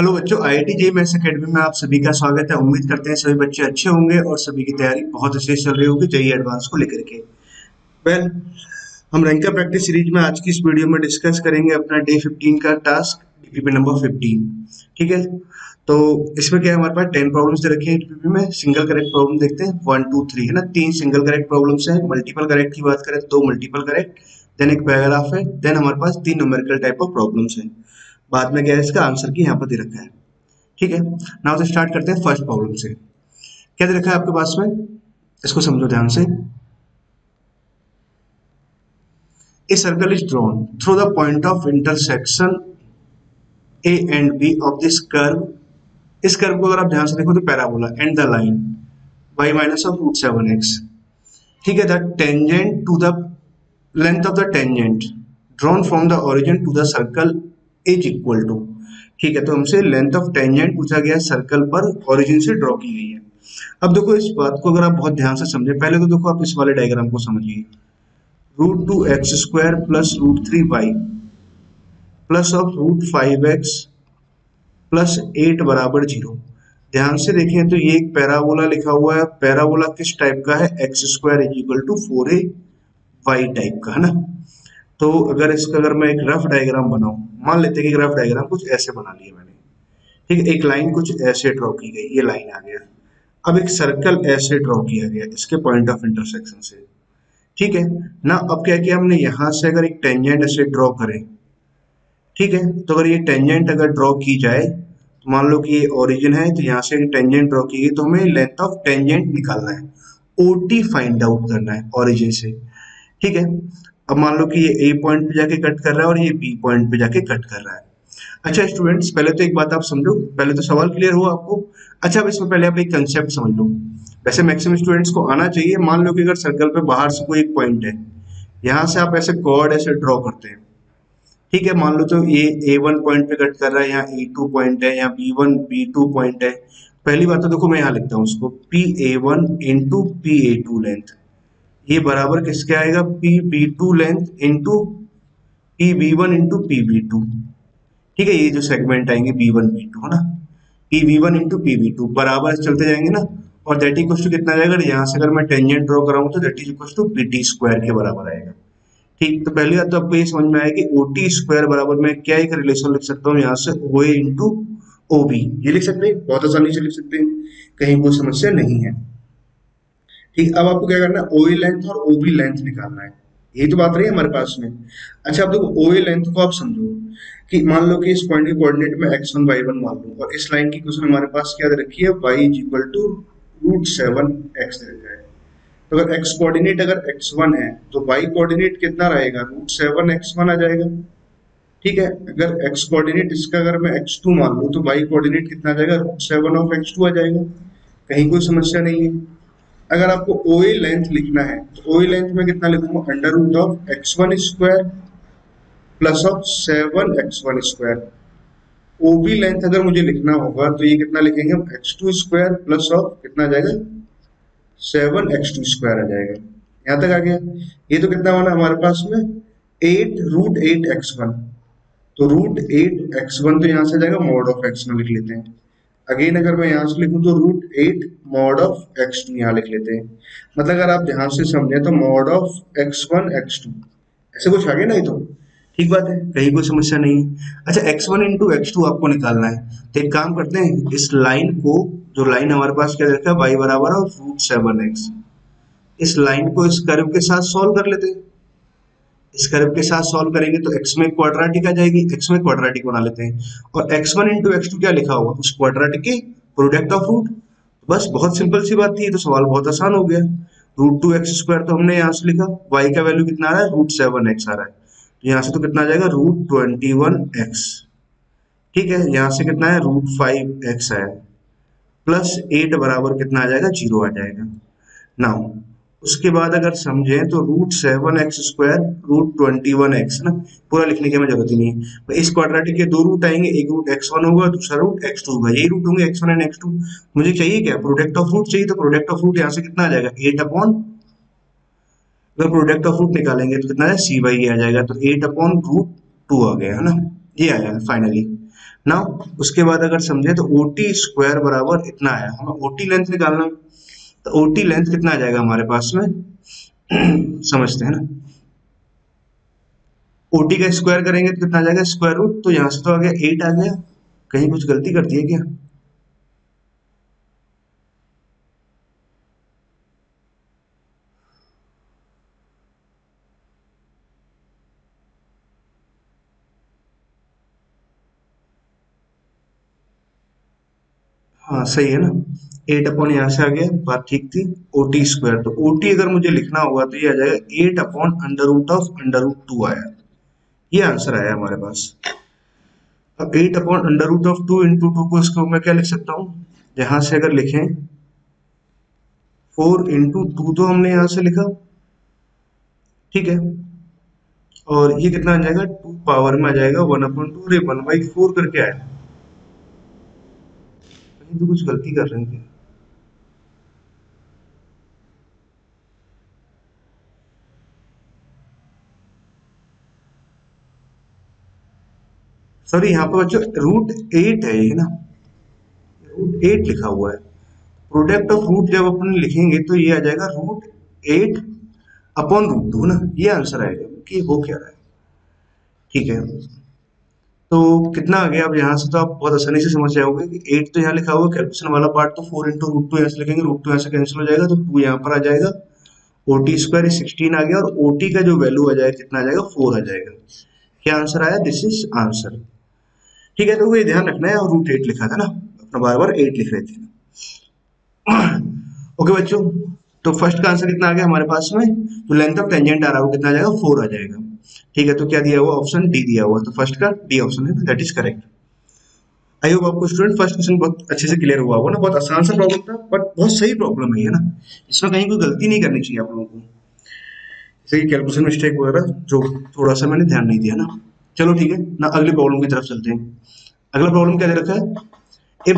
Hello बच्चों, IIT JEE mains academy में आप सभी का स्वागत है। उम्मीद करते हैं सभी बच्चे अच्छे होंगे और सभी की तैयारी बहुत अच्छे से चल रही होगी जेईई एडवांस को लेकर के। वेल, हम रैंकर प्रैक्टिस सीरीज में आज की इस वीडियो में डिस्कस करेंगे अपना डे 15 का टास्क, डीपीपी नंबर 15। ठीक है, तो इसमें क्या है, हमारे पास 10 प्रॉब्लम्स दे रखी है डीपीपी में। सिंगल करेक्ट प्रॉब्लम देखते हैं, 1 2 3 है ना, 3 सिंगल करेक्ट प्रॉब्लम्स है। मल्टीपल करेक्ट की बात करें तो 2 मल्टीपल करेक्ट, देन एक पैराग्राफ है, देन हमारे पास 3 न्यूमेरिकल टाइप ऑफ प्रॉब्लम्स है। बाद में क्या है, इसका आंसर की यहाँ पर दे रखा है। ठीक है, नाउ से स्टार्ट करते हैं फर्स्ट प्रॉब्लम से। क्या दे रखा है आपके पास में, इसको समझो ध्यान से। A circle is drawn through the point of intersection A and B of this curve. इस कर्व को अगर आप ध्यान से देखो तो parabola and the line y minus of root 7x। ठीक है, the tangent to the length of the tangent drawn from the origin to the circle is equal to. ठीक है, तो हमसे लेंथ ऑफ टेंजेंट पूछा गया सर्कल पर, origin से ड्रॉ की गई है। अब देखो, इस बात को अगर आप बहुत ध्यान से समझे, पहले तो देखो आप इस वाले डायग्राम को समझिए। Root 2x² plus root 3y plus of root 5x plus 8 बराबर 0। ध्यान से देखें तो ये एक पैराबोला लिखा हुआ है। पैराबोला किस टाइप का है, x² is equal to 4ay type का, है ना। तो अगर मैं एक रफ डायग्राम बनाऊं, मान लेते हैं कि रफ डायग्राम कुछ ऐसे बना लिया मैंने। ठीक है, एक लाइन कुछ ऐसे ड्रॉ की गई, ये लाइन आ गया। अब एक सर्कल ऐसे ड्रॉ किया गया इसके पॉइंट ऑफ इंटरसेक्शन से। ठीक है ना, अब क्या किया हमने, यहां से अगर एक टेंजेंट ऐसे ड्रॉ करें, ठीक है, तो अगर ये टेंजेंट अगर ड्रॉ की जाए, तो मान लो कि ये ओरिजिन है, तो यहाँ से टेंजेंट ड्रॉ की गई, तो हमें लेंथ ऑफ टेंजेंट निकालना है, ओटी फाइंड आउट करना है ओरिजिन से। ठीक है, अब मान लो कि ये ए पॉइंट पे जाके कट कर रहा है और ये बी पॉइंट पे जाके कट कर रहा है। अच्छा स्टूडेंट्स, पहले तो एक बात आप समझो, पहले तो सवाल क्लियर हुआ आपको। अच्छा, अब इसमें पहले आप एक कंसेप्ट समझ लो। वैसे मैक्सिमम स्टूडेंट्स को आना चाहिए। मान लो कि अगर सर्कल पे बाहर से कोई एक पॉइंट है, यहाँ से आप ऐसे कॉर्ड ऐसे ड्रॉ करते हैं। ठीक है, मान लो तो ये A1 पॉइंट पे कट कर रहा है, यहाँ E2 पॉइंट है, यहाँ B1 B2 पॉइंट है। पहली बात तो देखो, मैं यहाँ लिखता हूँ उसको PA1 इंटू PA2 लेंथ, ये बराबर किसके आएगा, PB2 length into PB1 into PB2। ठीक है, ये जो सेगमेंट आएंगे B1 B2, है ना, PB1 इंटू PB2 बराबर चलते जाएंगे ना। और दैट इक्वल टू कितना जाएगा, यहाँ से अगर मैं टेंजेंट ड्रॉ कराऊं तो that is equal to BT square के बराबर आएगा। ठीक, तो पहली बात तो आपको ये समझ में आया कि OT स्क्वायर बराबर मैं क्या एक रिलेशन लिख सकता हूँ, यहाँ से OA इंटू OB, ये लिख सकते हैं, बहुत आसानी से लिख सकते हैं, कहीं कोई समस्या नहीं है। ठीक, अब आपको क्या करना है, OA लेंथ और OB लेंथ निकालना है। यही तो बात रही है हमारे पास में। अच्छा, अब देखो OA लेंथ को आप समझो कि मान लो कि इस पॉइंट के कोऑर्डिनेट में x1 y1 मान लो, और इस लाइन की क्वेश्चन हमारे पास क्या दे रखी है, y is equal to root 7x दे रखा है। तो अगर x कोऑर्डिनेट अगर x1 है, तो y कोऑर्डिनेट कितना रहेगा, रूट 7x1 आ जाएगा। ठीक है, अगर x कोऑर्डिनेट इसका अगर मैं x2 मान लूं, तो y कोऑर्डिनेट कितना आ जाएगा, रूट 7 ऑफ x2 आ जाएगा। कहीं कोई समस्या नहीं है। अगर आपको OA लेंथ लिखना है, तो OA लेंथ में कितना लिखूंगा, under root of x1 square plus of 7x1 square. OB length अगर मुझे लिखना होगा तो ये कितना लिखेंगे हम, x2 स्क्वायर प्लस ऑफ कितना आ जाएगा, 7x2 स्क्वायर आ जाएगा। यहाँ तक आ गया। ये तो कितना होना हमारे पास में, 8 रूट 8x1। तो रूट 8x1 तो यहाँ से आ जाएगा, मॉड ऑफ x1 लिख लेते हैं। अगेन अगर मैं यहाँ से लिखूं तो रूट 8 मॉड ऑफ x2 यहाँ लिख लेते हैं। मतलब अगर आप ध्यान से समझे तो मॉड ऑफ x1 x2 ऐसे कुछ आगे नहीं, तो ठीक बात है, कहीं कोई समस्या नहीं है। अच्छा, x1 इंटू x2 आपको निकालना है, तो एक काम करते हैं, इस लाइन को, जो लाइन हमारे पास क्या रखा है, y बराबर है रूट 7x, इस लाइन को इस कर्व के साथ सॉल्व कर लेते हैं। इस कर्व के साथ सॉल्व करेंगे तो x में क्वाड्रेटिक आ जाएगी, x में क्वाड्रेटिक बना लेते हैं, और x1 इंटू x2 क्या लिखा होगा, उस क्वाड्रेटिक के प्रोडक्ट ऑफ रूट। बस बहुत सिंपल सी बात थी, तो सवाल बहुत आसान हो गया। रूट 2x स्क्वायर तो हमने यहाँ से लिखा, y का वैल्यू कितना आ रहा है, रूट 7x आ रहा है, तो यहाँ से तो कितना आ जाएगा, रूट 21x। ठीक है, यहाँ से कितना है, रूट 5x आया, प्लस 8 बराबर कितना आ जाएगा, 0 आ जाएगा। नाउ उसके बाद अगर समझें तो root 7x square root 21x ना, पूरा लिखने की हमें जरूरत ही नहीं है। तो इस क्वाड्रेटिक के दो रूट आएंगे, एक रूट x1 होगा, दूसरा रूट x2 होगा, यही रूट होंगे x1 एंड x2। मुझे चाहिए क्या, प्रोडक्ट ऑफ रूट चाहिए, तो प्रोडक्ट ऑफ रूट यहाँ से कितना आ जाएगा, 8 अपॉन, अगर प्रोडक्ट ऑफ रूट निकालेंगे तो कितना है, cy आ जाएगा, तो 8 अपॉन रूट 2 आ गया, है ना, ये आया फाइनली। नाउ उसके बाद अगर समझे तो ओ टी स्क्वायर बराबर इतना आया, हमें ओ टी लेंथ निकालना है। तो ओ टी लेंथ कितना आ जाएगा हमारे पास में समझते हैं ना, ओ टी का स्क्वायर करेंगे तो कितना आ जाएगा स्क्वायर रूट, तो यहाँ से तो आ गया 8 आ गया, कहीं कुछ गलती कर दी है क्या? हाँ सही है ना, 8 अपॉन यहाँ से आ गया, बात ठीक थी। ओ टी स्क्वायर, तो ओ टी अगर मुझे लिखना होगा तो ये आ जाएगा 8 upon under root of under root 2 आया, ये आंसर आया हमारे पास। अब 8 upon under root of 2 into 2 को इसको मैं क्या लिख सकता हूँ, यहाँ से अगर लिखें 4 इंटू 2 तो हमने यहाँ से लिखा, ठीक है, और ये कितना आ जाएगा 2 पावर में आ जाएगा 1 अपॉन 2, अरे 1/4 करके आया, कहीं तो कुछ गलती कर रहे हैं क्या? सॉरी यहाँ पे बच्चों रूट 8 है ये ना, रूट 8 लिखा हुआ है। प्रोडक्ट ऑफ रूट जब अपन लिखेंगे तो ये आ जाएगा रूट 8 अपॉन रूट 2 ना, ये आंसर आएगा कि हो क्या रहा है। ठीक है, तो कितना आ गया, अब यहाँ से तो आप बहुत आसानी से समझ जाओगे कि 8 तो यहाँ लिखा हुआ है, कैलकुलेशन वाला पार्ट तो 4 इंटू रूट 2 यहाँ से लिखेंगे, रूट 2 यहाँ से कैंसिल हो जाएगा तो 2 यहाँ पर आ जाएगा, ओ टी स्क्वायर 16 आ गया, और ओ टी का जो वैल्यू आ जाएगा कितना आ जाएगा 4 आ जाएगा। क्या आंसर आया, दिस इज आंसर। ठीक है, तो ये ध्यान रखना है, और रूट 8 लिखा था ना, अपना बार बार 8 लिख रहे थे। ओके बच्चों, तो फर्स्ट का आंसर कितना आ गया हमारे पास में, जो लेंथ ऑफ टेंजेंट आ रहा है वो कितना आ जाएगा 4 आ जाएगा। ठीक है, तो क्या दिया हुआ ऑप्शन डी दिया हुआ, तो फर्स्ट का डी ऑप्शन है, that is correct. I hope आपको स्टूडेंट फर्स्ट क्वेश्चन बहुत अच्छे से क्लियर हुआ होगा ना, बहुत आसान सा प्रॉब्लम था बट बहुत सही प्रॉब्लम है ये ना, इसमें कहीं कोई गलती नहीं करनी चाहिए आप लोगों को, जैसे कि कैलकुलेशन मिस्टेक वगैरह जो थोड़ा सा मैंने ध्यान नहीं दिया ना। चलो ठीक है ना, अगली प्रॉब्लम की तरफ चलते हैं। अगला प्रॉब्लम क्या दे रखा है, if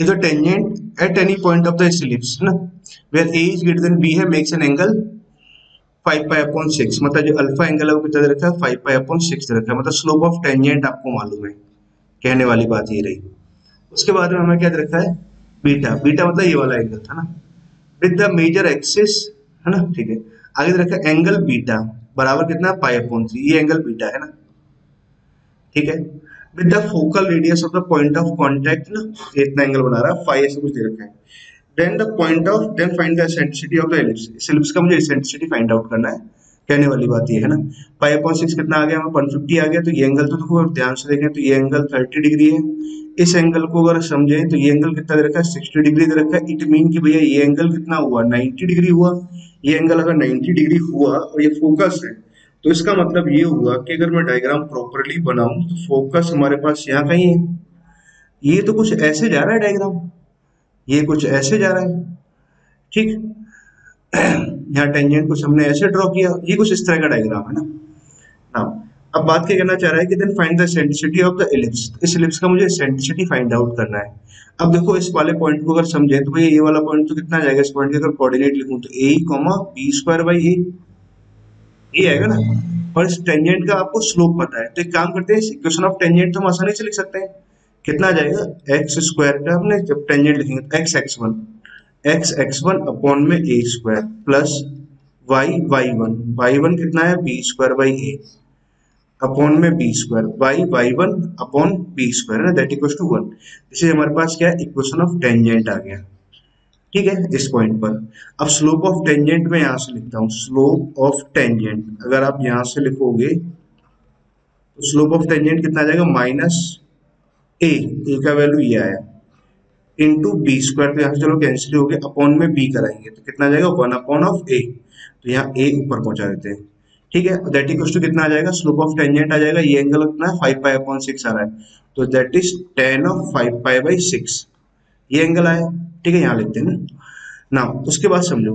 the tangent at any point of the ellipse है ना, where a is greater than b है, makes an angle 5 pi upon 6, मतलब जो अल्फा एंगल है वो कितना दे रखा है 5 पाई अपॉन 6 दे रखा है, मतलब स्लोप ऑफ टेंजेंट आपको मालूम है, कहने वाली बात ये रही। उसके बाद में हमें क्या दे रखा है बीटा, बीटा मतलब ये वाला एंगल था ना, विद द मेजर एक्सिस है ना, ठीक है, आगे दे रखा है एंगल बीटा बराबर कितना पाई अपॉन 3, ये एंगल बीटा है ना, ठीक है, with the focal radius of the point of contact ना, ये इतना एंगल बना रहा है फाई ऐसे कुछ दे रखा है, then the point of then find the eccentricity of the ellipse, इस एलिप्स का मुझे एसेंट्रिसिटी फाइंड आउट करना है, कहने वाली बात ये है ना। पाई अपॉन 6 कितना आ गया हमें 150 आ गया, तो ये एंगल तो देखो ध्यान से देखें तो ये एंगल 30 डिग्री है, इस एंगल को अगर समझें तो ये एंगल कितना दे रखा है 60 डिग्री दे रखा है, इट मीन कि भैया ये एंगल कितना हुआ 90 डिग्री हुआ, ये एंगल अगर 90 डिग्री हुआ और ये फोकस है, तो इसका मतलब ये हुआ कि अगर मैं डायग्राम प्रॉपरली बनाऊं तो फोकस हमारे पास यहाँ कहीं है, ये तो कुछ ऐसे जा रहा है डायग्राम, ये कुछ ऐसे जा रहा है, ठीक, यहाँ टेंजेंट कुछ हमने ऐसे ड्रॉ किया, ये कुछ इस तरह का डायग्राम है ना। नाउ अब बात क्या करना चाह रहा है कि then find the eccentricity of the ellipse, इस इलिप्स का मुझे एसेंट्रिसिटी फाइंड आउट करना है। अब देखो इस वाले पॉइंट को अगर समझें तो भैया ये वाला पॉइंट तो कितना आ जाएगा, इस पॉइंट के अगर कोऑर्डिनेट लिखूं तो ए कॉमा बी स्क्वायर बाई ये आएगा ना, और इस टेंजेंट का आपको स्लोप पता है, तो एक काम करते हैं इस इक्वेशन ऑफ टेंजेंट तो हम आसानी से लिख सकते हैं, कितना आ जाएगा एक्स स्क्वायर का, हमने जब टेंजेंट लिखेंगे तो एक्स एक्स वन अपॉन में A square plus Y one कितना है B square by A upon में B square Y one upon B square है ना, दैट इक्वल्स टू 1, इसे हमारे पास क्या है इक्वेशन ऑफ टेंजेंट आ गया। ठीक है, इस पॉइंट पर अब स्लोप ऑफ टेंजेंट में यहां से लिखता हूं, स्लोप ऑफ टेंजेंट अगर आप यहां से लिखोगे तो स्लोप ऑफ टेंजेंट कितना आ जाएगा माइनस ए का वैल्यू ये आया इंटू बी स्क्वायर, तो यहाँ से चलो कैंसिल हो गया, अपॉन में बी कराएंगे तो कितना आ जाएगा 1 अपॉन ऑफ ए, तो यहाँ ए ऊपर पहुंचा देते हैं। ठीक है, दैट इक्वल्स टू कितना आ जाएगा स्लोप ऑफ टेंजेंट आ जाएगा, ये एंगल कितना है 5 पाई अपॉन 6 आ रहा है, तो that is tan of 5 pi by 6, ये एंगल आया। ठीक है, यहाँ लिखते हैं ना। ना उसके बाद समझो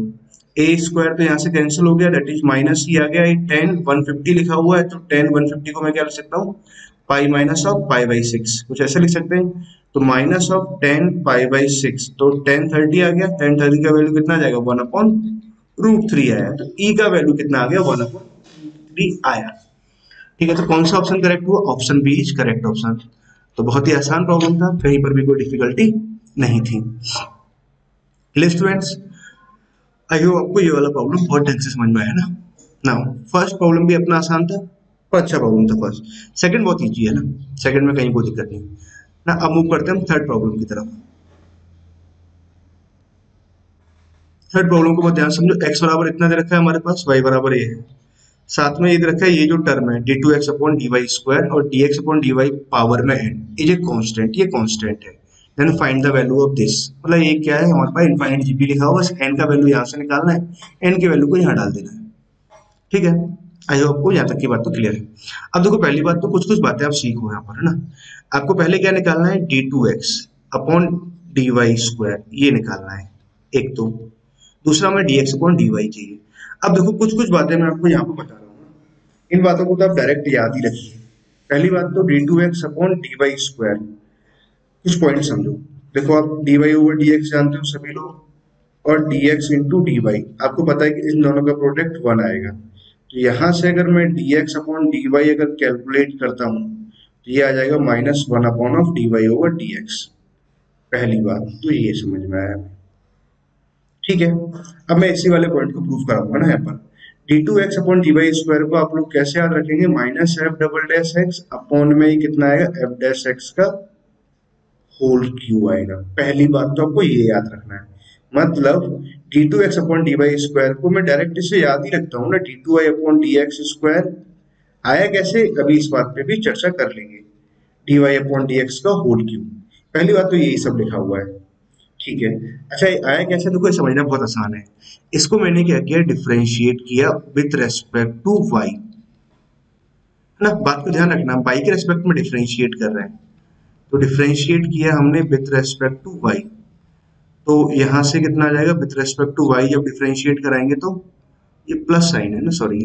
ए स्क्वायर तो यहाँ से कैंसिल हो गया, दैट इज माइनस ही आ गया, ये 10 150 लिखा हुआ है, तो 10 150 को मैं क्या लिख सकता हूँ pi minus of pi by 6, कुछ ऐसे लिख सकते हैं, तो माइनस ऑफ 10 पाई बाई 6, तो 10 30 आ गया, 10 30 का वैल्यू कितना आ जाएगा 1 अपॉन रूट 3 आया, तो ई का वैल्यू कितना आ गया 1 अपॉन 3 आया। ठीक है, तो कौन सा ऑप्शन करेक्ट हुआ? Option B is correct option. तो बहुत ही आसान प्रॉब्लम था, कहीं पर भी कोई डिफिकल्टी नहीं थी। स्टूडेंट्स, आई होप आपको ये वाला प्रॉब्लम बहुत ढंग से समझ में आया ना। नाउ फर्स्ट प्रॉब्लम भी अपना आसान था और अच्छा प्रॉब्लम था फर्स्ट। सेकंड बहुत इजी है ना, सेकंड में कहीं कोई दिक्कत नहीं ना। अब मूव करते हैं हम थर्ड प्रॉब्लम की तरफ। थर्ड प्रॉब्लम को बहुत ध्यान से समझो। x बराबर इतना दे रखा है हमारे पास, y बराबर ये है, साथ में ये दे रखा है ये जो टर्म है D two x upon D Y square और D x upon D Y power में n इज ए कांस्टेंट, ये कांस्टेंट है। Then find the value of this, मतलब ये क्या है, हमारे पास इनफाइनाइट जीपी लिखा हुआ, बस n का वैल्यू यहाँ से निकालना है, n की वैल्यू को यहाँ डाल देना है। ठीक है, आई होप आपको यहाँ तक की बात तो क्लियर है। अब देखो पहली बात तो कुछ कुछ बातें आप सीखो यहाँ पर, है ना। आपको पहले क्या निकालना है, D two x upon D Y square, ये निकालना है एक तो। दूसरा हमें d x upon D y चाहिए। अब देखो कुछ कुछ बातें मैं आपको यहाँ पर बता रहा हूँ, इन बातों को तो आप डायरेक्ट याद ही रखिए। पहली बात तो d two x upon D Y square, कुछ पॉइंट समझो। देखो आप d y over d x जानते हो सभी लोग, और D x into d y आपको पता है कि इन दोनों का प्रोडक्ट 1 आएगा। तो यहाँ से अगर मैं d x upon D y अगर कैलकुलेट करता हूँ तो ये आ जाएगा -1 upon of d y over d x. पहली बात तो ये समझ में आया। ठीक है, अब मैं इसी वाले पॉइंट को प्रूव कराऊंगा ना। यहाँ पर d two x upon D Y square को आप लोग कैसे याद रखेंगे, minus f double dash x upon में कितना आएगा, एफ डैश एक्स का होल क्यू आएगा। पहली बात तो आपको ये याद रखना है, मतलब d two x upon D Y square को मैं डायरेक्ट इसे याद ही रखता हूँ ना, d two y upon D x square आया कैसे, अभी इस बात पे भी चर्चा कर लेंगे। D Y upon D x का होल क्यू, पहली बात तो यही सब लिखा हुआ है। ठीक है, अच्छा ये आया कैसे, तो कोई समझना बहुत आसान है। इसको मैंने क्या किया, डिफरेंशिएट किया विथ रेस्पेक्ट टू वाई, है ना। बात को ध्यान रखना, हम वाई के रेस्पेक्ट में डिफरेंशिएट कर रहे हैं, तो डिफरेंशिएट किया हमने विथ रेस्पेक्ट टू वाई। तो यहाँ से कितना आ जाएगा, विथ रेस्पेक्ट टू वाई जब डिफरेंशिएट कराएंगे तो ये प्लस साइन है ना, sorry,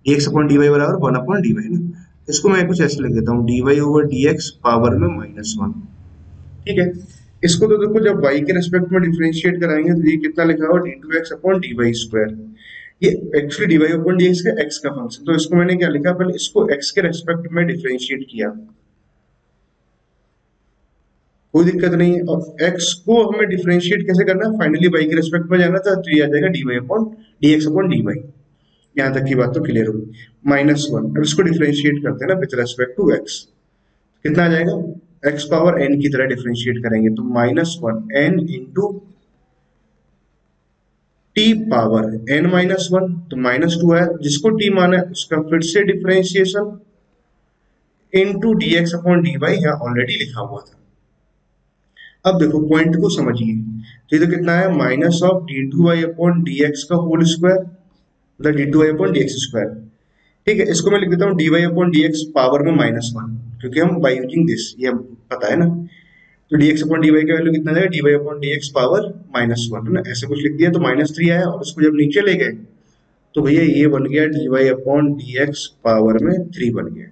d x upon D y बराबर 1 अपॉन डी वाई ना। इसको मैं कुछ ऐसे लिख देता हूँ, d y over d x power में -1। ठीक है, इसको तो देखो जब y के रेस्पेक्ट में डिफरेंशिएट कराएंगे तो ये कितना लिखा हुआ, D two x upon D Y square. ये actually D Y upon D x का x का फंक्शन, तो इसको मैंने क्या लिखा, पहले इसको x के रेस्पेक्ट में डिफरेंशिएट किया, कोई दिक्कत नहीं है। और x को हमें डिफरेंशिएट कैसे करना है, फाइनली y के रेस्पेक्ट में जाना था, तो ये आ जाएगा d Y upon D x upon D y. यहाँ तक की बात तो क्लियर होगी। -1, अब इसको डिफरेंशिएट करते हैं ना विथ रेस्पेक्ट टू x, कितना आ जाएगा, x पावर n की तरह डिफरेंशिएट करेंगे तो -1 n into t power n -1, तो -2 है, जिसको t माना है उसका फिर से differentiation into d x upon D y, यहाँ ऑलरेडी लिखा हुआ था। अब देखो पॉइंट को समझिए, तो ये तो कितना है, minus of d two y upon D x का होल स्क्वायर, मतलब d two y upon D x square. ठीक है, इसको मैं लिख देता हूँ d Y upon D x power में -1, क्योंकि हम बाई यूजिंग दिस, ये पता है ना। तो d x upon D y का वैल्यू कितना जाएगा, d Y upon D x power -1, है ना, ऐसे कुछ लिख दिया। तो -3 आया, और उसको जब नीचे ले गए तो भैया ये बन गया d Y upon D x power में 3 बन गया।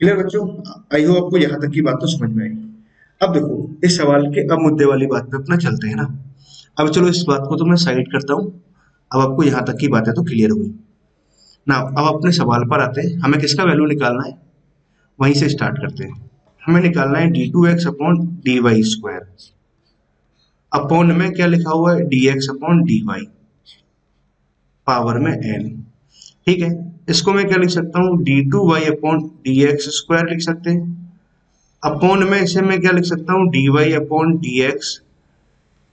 क्लियर बच्चों, आई होप आपको यहाँ तक की बात तो समझ में आई। अब देखो इस सवाल के अब मुद्दे वाली बात पे अपना चलते हैं ना। अब चलो इस बात को तो मैं साइड करता हूँ, अब आपको यहाँ तक की बातें तो क्लियर हुई ना। अब अपने सवाल पर आते हैं, हमें किसका वैल्यू निकालना है, वहीं से स्टार्ट करते हैं। हमें निकालना है D two x upon D Y square, upon में क्या लिखा हुआ है, d x upon D Y power में n। ठीक है, इसको मैं क्या लिख सकता हूँ, d two y upon D x square लिख सकते हैं, अपॉन में इसे मैं क्या लिख सकता हूँ, d Y upon D x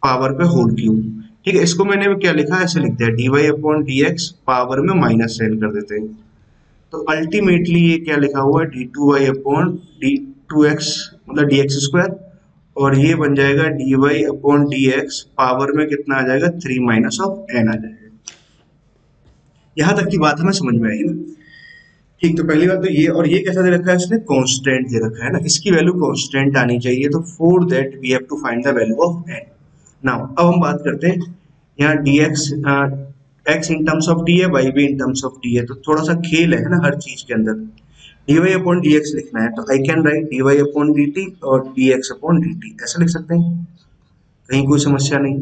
power पे होल क्यूब। ठीक है, इसको मैंने क्या लिखा है, ऐसे लिख दिया, d Y upon D x power में -n कर देते हैं। तो अल्टीमेटली ये क्या लिखा हुआ है, D two y upon d two x मतलब डी एक्स स्क्वायर, और ये बन जाएगा d Y upon D x power में कितना आ जाएगा, 3 माइनस ऑफ n आ जाएगा। यहाँ तक की बात हमें समझ में आई ना। ठीक, तो पहली बात तो ये, और ये कैसा दे रखा है इसने, कांस्टेंट दे रखा है ना, इसकी वैल्यू कांस्टेंट आनी चाहिए। तो for that we have to find the value of n। Now अब हम बात करते हैं, यहाँ dx x in terms of d है, y भी इन टर्म्स ऑफ d है, तो थोड़ा सा खेल है ना हर चीज के अंदर। dy अपॉन dx लिखना है तो I can write dy upon dt और dx अपॉन dt, ऐसा लिख सकते हैं, कहीं कोई समस्या नहीं।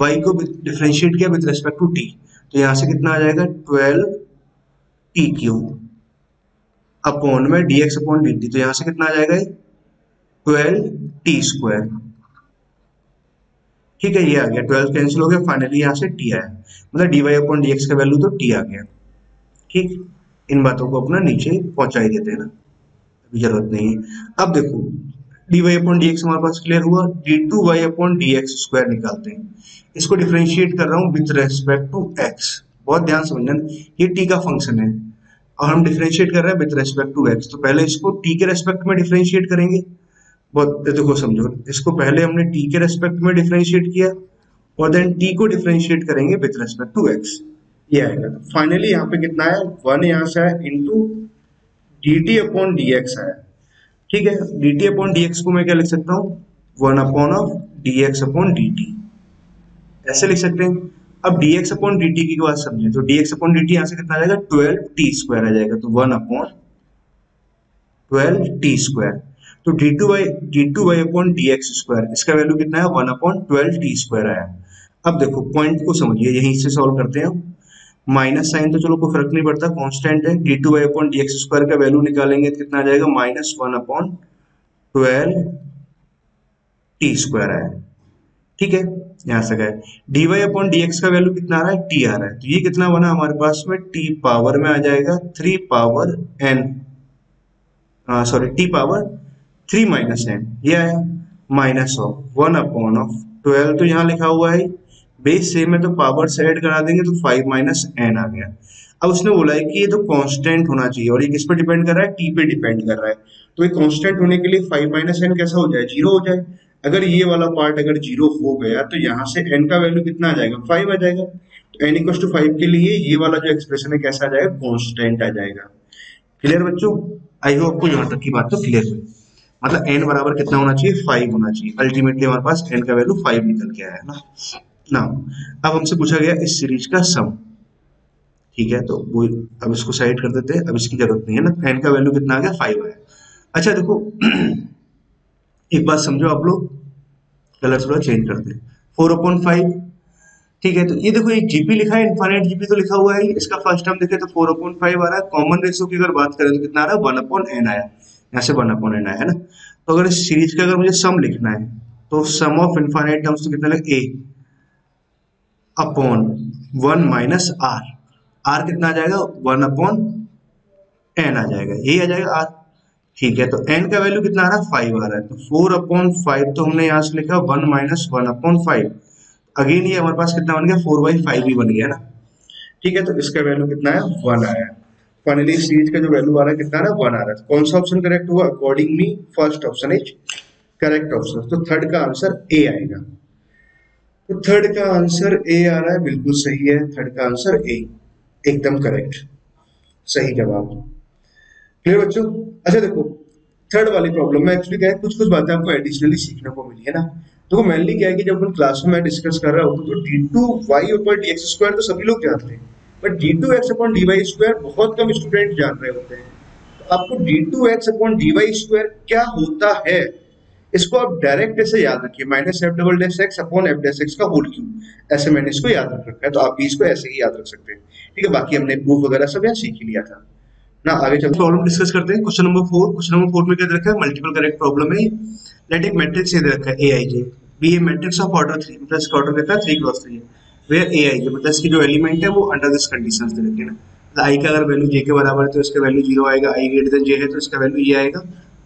y को डिफरेंशिएट किया विद रिस्पेक्ट टू t, तो यहाँ से कितना आ जाएगा, 12 t क्यूब अपॉन में dx अपॉन dt, तो यहाँ से कितना आ जाएगा 12t²। ठीक है, ये आ गया, 12 कैंसिल हो गया, फाइनली यहाँ से t आया, मतलब dy अपॉन dx का वैल्यू तो t आ गया। ठीक, इन बातों को अपना नीचे पहुंचा ही देते हैं ना, अभी जरूरत नहीं है। अब देखो dy अपॉन dx हमारे पास क्लियर हुआ, d2y अपॉन dx² निकालते हैं। इसको डिफरेंशिएट कर रहा हूँ विथ रेस्पेक्ट टू x, बहुत ध्यान समझना, ये t का फंक्शन है और हम डिफरेंशिएट कर रहे हैं विथ रेस्पेक्ट टू x, तो पहले इसको t के रेस्पेक्ट में डिफरेंशिएट करेंगे। बहुत देखो समझो, इसको पहले हमने t के रेस्पेक्ट में डिफरेंशिएट किया और देन t को डिफरेंशिएट करेंगे विथ रेस्पेक्ट टू x, ये आएगा। तो फाइनली यहाँ पे कितना है 1 यहाँ से आया इंटू dt अपॉन dx आया। ठीक है, dt अपॉन dx को मैं क्या लिख सकता हूँ 1 upon of dx upon dt, ऐसे लिख सकते हैं। अब dx अपॉन dt की बात समझे, तो dx अपॉन dt यहाँ से कितना आ जाएगा 12t² आ जाएगा, तो 1 अपॉन 12t²। तो d2y अपॉन dx², इसका वैल्यू कितना है 1 अपॉन 12t² आया। अब देखो पॉइंट को समझिए, यहीं से सॉल्व करते हैं। माइनस साइन तो चलो कोई फर्क नहीं पड़ता, कांस्टेंट है। d2y अपॉन dx² का वैल्यू निकालेंगे तो कितना आ जाएगा -1 अपॉन 12t² आया। ठीक है, यहाँ से गए dy अपॉन dx का वैल्यू कितना आ रहा है t आ रहा है, तो ये कितना बना हमारे पास में t पावर में आ जाएगा 3 power n, sorry t power 3 minus n, ये आया माइनस ऑफ 1 अपॉन ऑफ 12, तो यहाँ लिखा हुआ है बेस सेम है तो पावर से ऐड करा देंगे तो 5 माइनस n आ गया। अब उसने बोला है कि ये तो कांस्टेंट होना चाहिए और ये किस पे डिपेंड कर रहा है, t पे डिपेंड कर रहा है, तो ये कांस्टेंट होने के लिए 5 माइनस n कैसा हो जाए 0 हो जाए। अगर ये वाला पार्ट अगर 0 हो गया तो यहाँ से n का वैल्यू कितना आ जाएगा 5 आ जाएगा, तो n इक्वल टू 5 के लिए ये वाला जो एक्सप्रेशन है कैसा आ जाएगा कांस्टेंट आ जाएगा। क्लियर बच्चों, आई होप आपको यहाँ तक की बात तो क्लियर हुई, मतलब n बराबर कितना होना चाहिए 5 होना चाहिए। अल्टीमेटली हमारे पास n का वैल्यू 5 निकल के आया ना। अब हमसे पूछा गया इस सीरीज का सम, ठीक है, तो वो अब इसको साइड कर देते हैं, अब इसकी जरूरत नहीं है ना, n का वैल्यू कितना आ गया 5 आया। अच्छा देखो एक बात समझो आप लोग, कलर थोड़ा चेंज करते हैं, 4/5, ठीक है, तो ये देखो एक जीपी लिखा है, इनफाइनाइट जीपी तो लिखा हुआ है, इसका फर्स्ट टर्म देखे तो 4/5 आ रहा है। कॉमन रेशियो की अगर बात करें तो कितना आ रहा है 1/n आया, यहाँ से 1/n आया है ना। तो अगर इस सीरीज का अगर मुझे सम लिखना है तो सम ऑफ इनफाइनाइट टर्म्स तो कितना लगे a upon 1 minus r, r कितना आ जाएगा 1/n आ जाएगा, यही आ जाएगा r। ठीक है, तो n का वैल्यू कितना आ रहा है 5 आ रहा है, तो 4/5 तो हमने यहाँ से लिखा 1 माइनस 1/5, अगेन ये हमारे पास कितना बन गया 4/5 ही बन गया ना। ठीक है, तो इसका वैल्यू कितना है 1 आया। फाइनली सीरीज का जो वैल्यू आ रहा है कितना आ रहा है 1 आ रहा है। तो कौन सा ऑप्शन करेक्ट हुआ, according me first option is correct option, तो थर्ड का आंसर ए आएगा। तो थर्ड का आंसर ए आ रहा है, बिल्कुल सही है, थर्ड का आंसर ए एकदम करेक्ट, सही जवाब। क्लियर बच्चों। अच्छा देखो थर्ड वाली प्रॉब्लम में एक्चुअली क्या है, कुछ कुछ बातें आपको एडिशनली सीखने को मिली है ना। तो मेनली क्या है कि जब अपन क्लास में डिस्कस कर रहा होता तो d2y ऊपर dx² तो सभी लोग जानते हैं, बट d2x अपॉन dy² बहुत कम स्टूडेंट जान रहे होते हैं। तो आपको d2x अपॉन dy² क्या होता है, इसको आप डायरेक्ट ऐसे याद रखिए, -f double x upon f का होल क्यूब, ऐसे मैंने इसको याद रख रखा है, तो आप भी इसको ऐसे ही याद रख सकते हैं। ठीक है, बाकी हमने प्रूफ वगैरह सब यहाँ सीख ही लिया था ना। आगे चलते प्रॉब्लम डिस्कस करते हैं। क्वेश्चन नंबर 4, क्वेश्चन नंबर 4 में क्या दे रखा है, मल्टीपल करेक्ट प्रॉब्लम है। लेट एक मैट्रिक्स दे रखा है aij, be a matrix of order 3, मतलब इसका ऑर्डर देता है 3x3 है, वेयर aij मतलब इसकी जो एलिमेंट है वो अंडर दिस कंडीशंस दे रखी है ना, मतलब i का अगर वैल्यू j के बराबर है तो इसका वैल्यू 0 आएगा, i ग्रेटर देन j है तो इसका वैल्यू ये आएगा,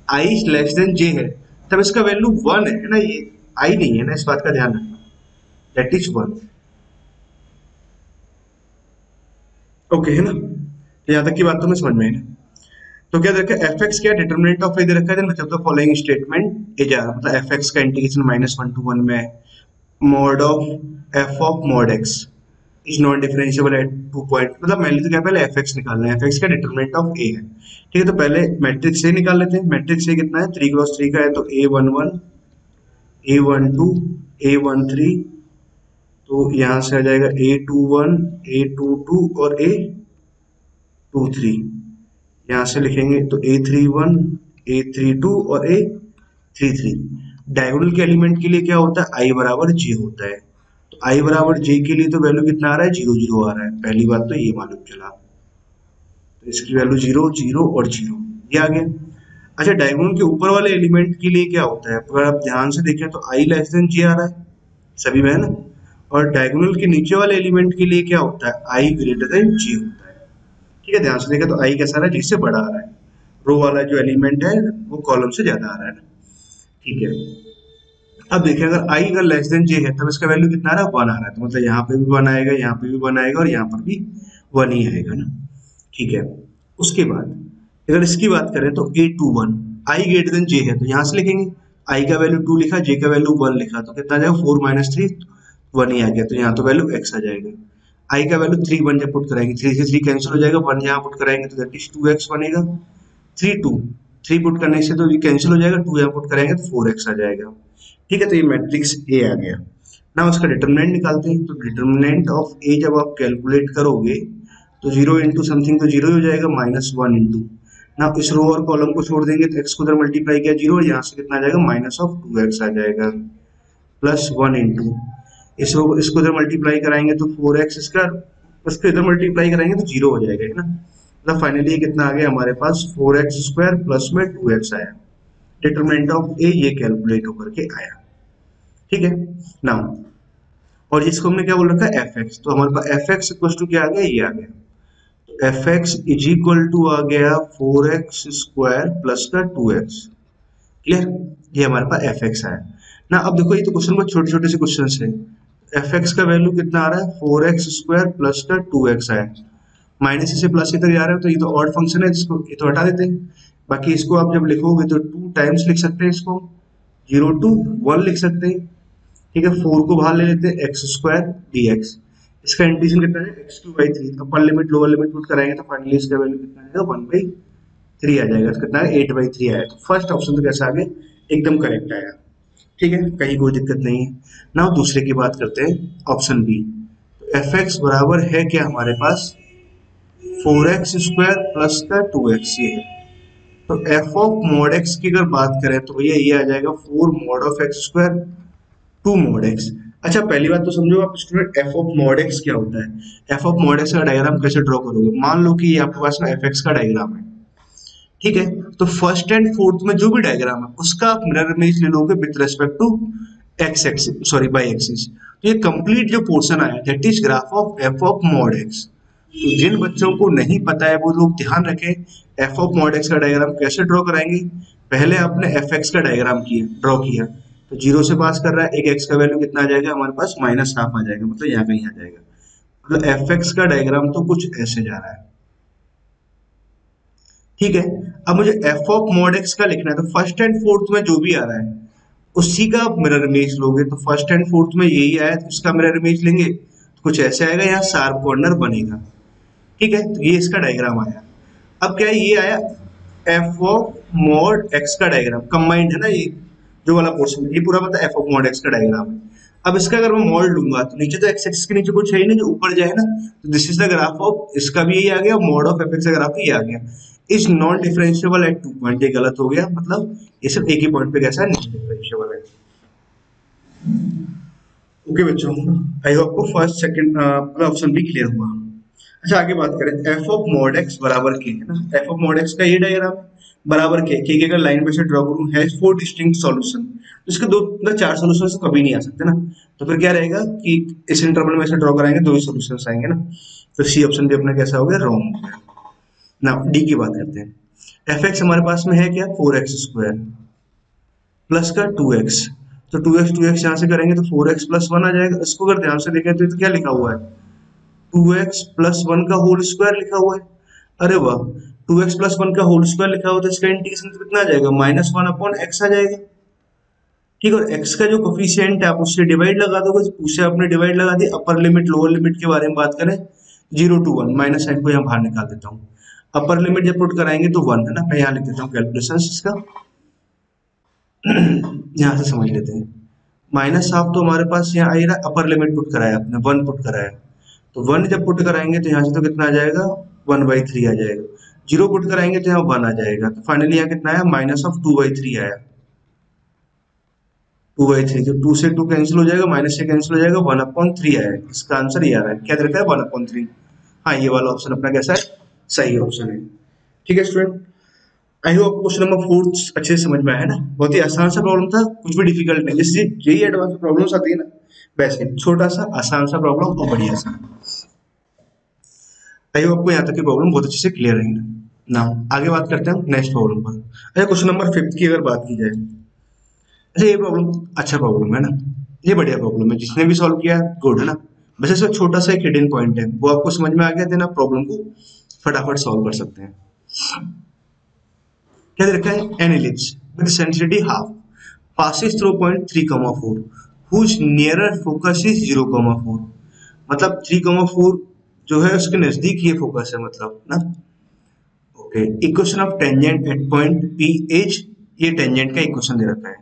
i लेस देन j है तब इसका वैल्यू 1 है ना, ये i नहीं है ना, इस बात का ध्यान रखना, दैट इज 1। ओके है ना, तो यहाँ तक की बात तो मैं समझ में है ना। तो क्या देखा fx क्या डिटरमिनेंट ऑफ दे रखा है, मतलब द फॉलोइंग स्टेटमेंट इज मतलब fx का इंटीग्रेशन -1 to 1 में mod of f of mod x is not differentiable eight 2 point, मतलब मैंने तो क्या पहले fx निकालना है, fx का डिटरमिनेंट ऑफ a है। ठीक है, तो पहले मैट्रिक्स से निकाल लेते हैं, मैट्रिक्स से कितना है 3x3 का है, तो a11 a12 a13, तो यहाँ से आ जाएगा a21 a22 और a23, यहाँ से लिखेंगे तो a31 a32 और a33। डायगोनल के एलिमेंट के लिए क्या होता है i बराबर j होता है, तो i बराबर j के लिए तो वैल्यू कितना आ रहा है 0 0 आ रहा है, पहली बात तो ये मालूम चला, तो इसकी वैल्यू 0 0 और 0। ये आ गया। अच्छा, डायगोनल के ऊपर वाले एलिमेंट के लिए क्या होता है, अगर आप ध्यान से देखें तो i लेस देन जे आ रहा है सभी में, है ना। और डायगोनल के नीचे वाले एलिमेंट के लिए क्या होता है, i ग्रेटर देन जे होता है। ठीक है, ध्यान से देखें तो i कैसा आ रहा है, जी से बड़ा आ रहा है। रो वाला जो एलिमेंट है वो कॉलम से ज्यादा आ रहा है ना। ठीक है, अब देखिए अगर i अगर लेस देन जे है तब इसका वैल्यू कितना आ रहा है, 1 आ रहा है। तो मतलब यहाँ पे भी 1 आएगा, यहाँ पे भी 1 आएगा और यहाँ पर भी 1 ही आएगा ना। ठीक है, उसके बाद अगर इसकी बात करें तो a21 i ग्रेटर देन जे है तो यहाँ से लिखेंगे, i का वैल्यू 2 लिखा, j का वैल्यू 1 लिखा, तो कितना आ जाएगा 4 माइनस 3 1 ही आ गया। तो यहाँ तो वैल्यू x आ जाएगा। i का वैल्यू 3 1 जब पुट कराएंगे 3 से 3 कैंसिल हो जाएगा, 1 यहाँ पुट कराएंगे तो दैट इज 2x बनेगा। 3 2 3 पुट करने से तो ये कैंसिल हो जाएगा, 2 यहाँ पुट कराएंगे तो 4x आ जाएगा। ठीक है, तो ये मैट्रिक्स ए आ गया ना। उसका डिटरमिनेंट निकालते हैं, तो डिटरमिनेंट ऑफ ए जब आप कैलकुलेट करोगे तो 0 इंटू समथिंग तो 0 हो जाएगा, -1 इंटू ना इस रो और कॉलम को छोड़ देंगे तो x को उधर मल्टीप्लाई किया 0, यहाँ से कितना आ जाएगा -2x आ जाएगा, +1 इंटू इस रो इसको इधर मल्टीप्लाई कराएंगे तो 4x स्क्वायर, उसको इधर मल्टीप्लाई कराएंगे तो 0 हो जाएगा, है ना। मतलब फाइनली ये कितना आ गया हमारे पास 4x स्क्वायर प्लस में 2x आया। डिटरमिनेंट ऑफ ए ये कैलकुलेट होकर के आया। ठीक है ना, और इसको हमने क्या बोल रखा है fx, तो हमारे पास fx इक्वल टू क्या आ गया, ये आ गया, तो fx इज इक्वल टू आ गया 4x स्क्वायर प्लस का 2x। क्लियर, ये हमारे पास fx आया ना। अब देखो ये तो क्वेश्चन में छोटे छोटे से क्वेश्चन है, fx का वैल्यू कितना आ रहा है 4x स्क्वायर प्लस का 2x आया, माइनस से प्लस इधर आ रहा है तो ये तो ऑड फंक्शन है, इसको ये तो हटा देते हैं। बाकी इसको आप जब लिखोगे तो 2 टाइम्स लिख सकते हैं, इसको 0 to 1 लिख सकते हैं। ठीक है, 4 को बाहर ले लेते हैं, एक्स स्क्वायर डी एक्स, इसका इंटीग्रेशन कितना है x3/3, upper limit lower limit put कराएंगे तो फाइनली इसका वैल्यू कितना आएगा 1/3 आ जाएगा, तो कितना है 8/3 आया। तो फर्स्ट ऑप्शन तो कैसा आ गया, एकदम करेक्ट आया। ठीक है, कहीं कोई दिक्कत नहीं है ना। दूसरे की बात करते हैं, ऑप्शन बी, तो एफ एक्स बराबर है क्या हमारे पास 4x स्क्वायर प्लस का 2x, ये है। तो एफ ऑफ मॉड एक्स की अगर बात करें तो भैया ये आ जाएगा 4 mod of x square 2 mod x. अच्छा, पहली बात तो समझो आप student, F of mod x क्या होता है। एफ ऑफ मॉड एक्स का डायग्राम कैसे ड्रॉ करोगे, मान लो कि ये आपके पास ना एफ एक्स का डायग्राम है। ठीक है, तो फर्स्ट एंड फोर्थ में जो भी डायग्राम है उसका आप मिरर इमेज ले लोगे with respect to x axis, sorry y axis. तो ये कंप्लीट जो पोर्शन आया that is graph of f of mod x. तो जिन बच्चों को नहीं पता है वो लोग ध्यान रखें, एफ ऑफ मॉड एक्स का डायग्राम कैसे ड्रॉ कराएंगे। पहले आपने एफ एक्स का डायग्राम किया, ड्रॉ किया, तो 0 से पास कर रहा है, एक एक्स का वैल्यू कितना आ जाएगा हमारे पास -1/2 आ जाएगा, मतलब यहाँ कहीं आ जाएगा। मतलब एफ एक्स का डायग्राम तो कुछ ऐसे जा रहा है। ठीक है, अब मुझे एफ ऑफ मॉड एक्स का लिखना है, तो फर्स्ट एंड फोर्थ में जो भी आ रहा है उसी का आप मिरर इमेज लोगे। तो फर्स्ट एंड फोर्थ में यही आया तो इसका मिरर इमेज लेंगे, तो कुछ ऐसे आएगा, यहाँ शार्प कॉर्नर बनेगा। ठीक है, तो ये इसका डायग्राम आया। अब क्या है, ये आया एफ ऑफ मॉड एक्स का डायग्राम, कंबाइंड है ना ये जो वाला पोर्शन, ये पूरा मतलब एफ ऑफ मॉड एक्स का डायग्राम है। अब इसका अगर मैं मॉड लूंगा तो नीचे तो एक्स एक्सिस के नीचे कुछ है ही नहीं जो ऊपर जाए ना, तो this is the graph of, इसका भी यही आ गया, मॉड ऑफ एफ एक्स का ग्राफ ये आ गया। Is non differentiable eight 2 point, ये गलत हो गया, मतलब ये सिर्फ एक ही पॉइंट पे कैसा है, नॉन डिफरेंशिएबल है। ओके बच्चों, आई होप को फर्स्ट सेकंड ऑप्शन भी क्लियर हुआ। अच्छा, आगे बात करें, एफ ऑफ मॉड एक्स बराबर के, है ना। एफ ऑफ मॉड एक्स का ये डायग्राम बराबर के अगर लाइन पे से ड्रॉ करूं है 4 डिस्टिंक्ट सॉल्यूशन, तो इसके 2 मतलब 4 सॉल्यूशन से कभी नहीं आ सकते ना। तो फिर क्या रहेगा कि इस इंटरवल में से ड्रॉ कराएंगे 2 ही सॉल्यूशंस आएंगे ना। तो सी ऑप्शन भी अपना कैसा हो गया, रॉन्ग हो गया ना। डी की बात करते हैं, एफ एक्स हमारे पास में है क्या 4x स्क्वायर प्लस का 2x, तो 2x यहाँ से करेंगे तो 4x प्लस 1 आ जाएगा। इसको अगर ध्यान से देखें तो क्या लिखा हुआ है, 2x प्लस 1 का होल स्क्वायर लिखा हुआ है। अरे वाह, 2x प्लस 1 का होल स्क्वायर लिखा हुआ, तो इसका इंटीग्रेशन कितना आ जाएगा, -1/x आ जाएगा। ठीक है, और x का जो कोफिशिएंट है आप उससे डिवाइड लगा दोगे, उससे आपने डिवाइड लगा दी। अपर लिमिट लोअर लिमिट के बारे में बात करें, 0 to 1, माइनस साइन को यहाँ बाहर निकाल देता हूँ। अपर लिमिट जब पुट कराएंगे तो 1 है ना, मैं यहाँ लिख देता हूँ कैलकुलेशन इसका यहाँ से समझ लेते हैं। -1/2 तो हमारे पास यहाँ आ रहा, अपर लिमिट पुट कराया आपने, 1 पुट कराया, तो 1 जब पुट कराएंगे तो यहाँ से तो कितना आ जाएगा 1/3 आ जाएगा। 0 पुट कराएंगे तो यहाँ 1 आ जाएगा, तो फाइनली यहाँ कितना आया -2/3 आया। 2/3, तो 2 से 2 कैंसिल हो जाएगा, माइनस से कैंसिल हो जाएगा, 1/3 आया। इसका आंसर ये आ रहा है, क्या दे रखा है 1/3। हाँ, ये वाला ऑप्शन अपना कैसा है, सही ऑप्शन है। ठीक है student, I hope question number 4 अच्छे से समझ में आया ना। बहुत ही आसान सा प्रॉब्लम था, कुछ भी डिफिकल्ट नहीं। जैसे यही एडवांस प्रॉब्लम्स आती है ना, वैसे छोटा सा आसान सा प्रॉब्लम और बढ़िया सा। आई होप आपको यहाँ तक की प्रॉब्लम बहुत अच्छे से क्लियर रहेंगे ना। आगे बात करते हैं नेक्स्ट प्रॉब्लम पर। अच्छा, क्वेश्चन नंबर 5 की अगर बात की जाए, अच्छा ये प्रॉब्लम अच्छा प्रॉब्लम है ना, ये बढ़िया प्रॉब्लम है, जिसने भी सॉल्व किया गुड है ना। बस इसमें छोटा सा एक हिडन पॉइंट है, वो आपको समझ में आ गया देन आप प्रॉब्लम को फटाफट सॉल्व कर सकते हैं। क्या दे रखा है, an ellipse with centricity half passes through point 3,4 whose nearer focus is 0,4। मतलब 3,4 जो है उसके नजदीक ये फोकस है मतलब ना। Okay, equation of tangent at point P H, ये टेंजेंट का इक्वेशन दे रखा है।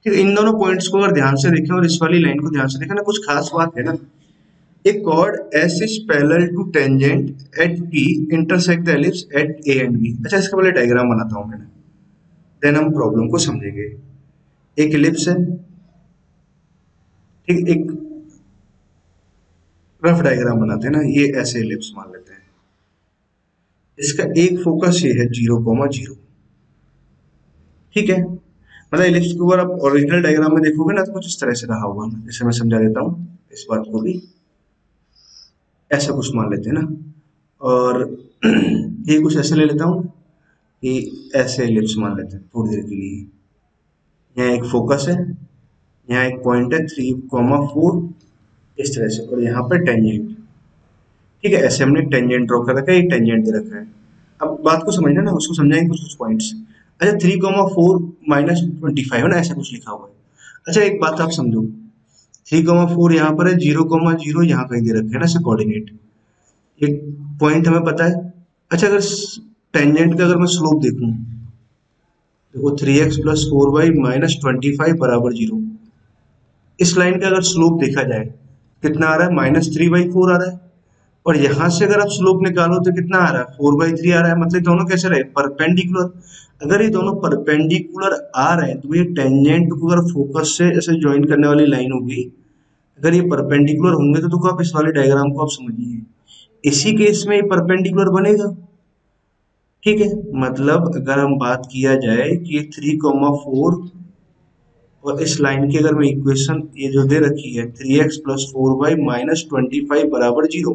ठीक है, इन दोनों पॉइंट्स को अगर ध्यान से देखें और इस वाली लाइन को ध्यान से देखें ना, कुछ खास बात है ना। एक chord S is parallel to tangent at P intersect the ellipse at A and B। अच्छा, इसका पहले डायग्राम बनाता हूँ मैंने, देन हम प्रॉब्लम को समझेंगे। एक इलिप्स है, ठीक, एक रफ डायग्राम बनाते हैं ना, ये ऐसे इलिप्स मान लेते हैं। इसका एक फोकस ये है 0,0। ठीक है, मतलब इलिप्स को अगर आप ओरिजिनल डायग्राम में देखोगे ना तो कुछ इस तरह से रहा होगा। जैसे मैं समझा देता हूँ इस बात को भी, ऐसा कुछ मान लेते हैं ना। और ये कुछ ऐसे ले लेता हूँ कि ऐसे इलिप्स मान लेते हैं थोड़ी देर के लिए। यहाँ एक फोकस है, यहाँ एक पॉइंट है 3,4 इस तरह से, और यहाँ पर टेंजेंट। ठीक है, ऐसे हमने टेंजेंट ड्रॉ कर रखा है, ये टेंजेंट दे रखा है। अब बात को समझना ना, उसको समझाएंगे कुछ कुछ पॉइंट्स। अच्छा, 3,4 -25 है ना, ऐसा कुछ लिखा हुआ है। अच्छा, एक बात आप समझो, 3,4 यहाँ पर है, 0,0 यहाँ कहीं दे रखे है ना, ऐसे कोऑर्डिनेट। एक पॉइंट हमें पता है। अच्छा, अगर टेंजेंट का अगर मैं स्लोप देखूं, देखो 3x + 4y - 25 = 0। इस लाइन का अगर स्लोप देखा जाए कितना आ रहा है, -3/4 आ रहा है। और यहां से अगर आप स्लोप निकालो तो कितना आ रहा है, 4/3 आ रहा है। मतलब दोनों कैसे रहे, परपेंडिकुलर। अगर ये दोनों परपेंडिकुलर आ रहे हैं तो ये टेंजेंट को अगर फोकस से ऐसे ज्वाइन करने वाली लाइन होगी, अगर ये परपेंडिकुलर होंगे तो आप इस वाले डायग्राम को आप समझिए, इसी केस में ये परपेंडिकुलर बनेगा। ठीक है, मतलब अगर हम बात किया जाए कि 3,4 और इस लाइन की अगर मैं इक्वेशन ये जो दे रखी है 3x + 4y - 25 = 0।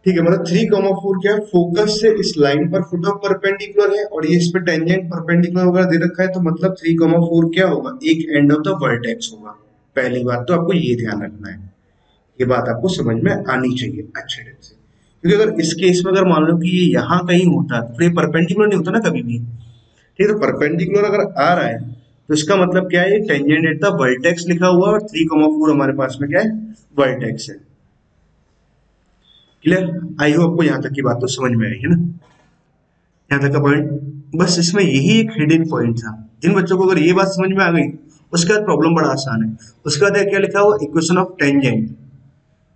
ठीक है, मतलब 3,4 क्या फोकस से इस लाइन पर फुट ऑफ परपेंडिकुलर है, और ये इस पे टेंजेंट परपेंडिकुलर वगैरह दे रखा है, तो मतलब 3,4 क्या होगा, एक एंड ऑफ द वर्टेक्स होगा। पहली बात तो आपको ये ध्यान रखना है, ये बात आपको समझ में आनी चाहिए अच्छे ढंग से। क्योंकि अगर इस केस में अगर मान लो कि ये यहाँ कहीं होता तो ये परपेंडिकुलर नहीं होता ना कभी भी। ठीक है, तो परपेंडिकुलर अगर आ रहा है तो इसका मतलब क्या है, टेंजेंट एट द वर्टेक्स लिखा हुआ है, और 3,4 हमारे पास में क्या है, वर्टेक्स है। क्लियर, आई होप आपको यहाँ तक की बात तो समझ में आई है ना, यहाँ तक का पॉइंट। बस इसमें यही एक हिडन पॉइंट था। जिन बच्चों को अगर ये बात समझ में आ गई, उसके बाद प्रॉब्लम बड़ा आसान है। उसके बाद क्या लिखा हुआ, equation of tangent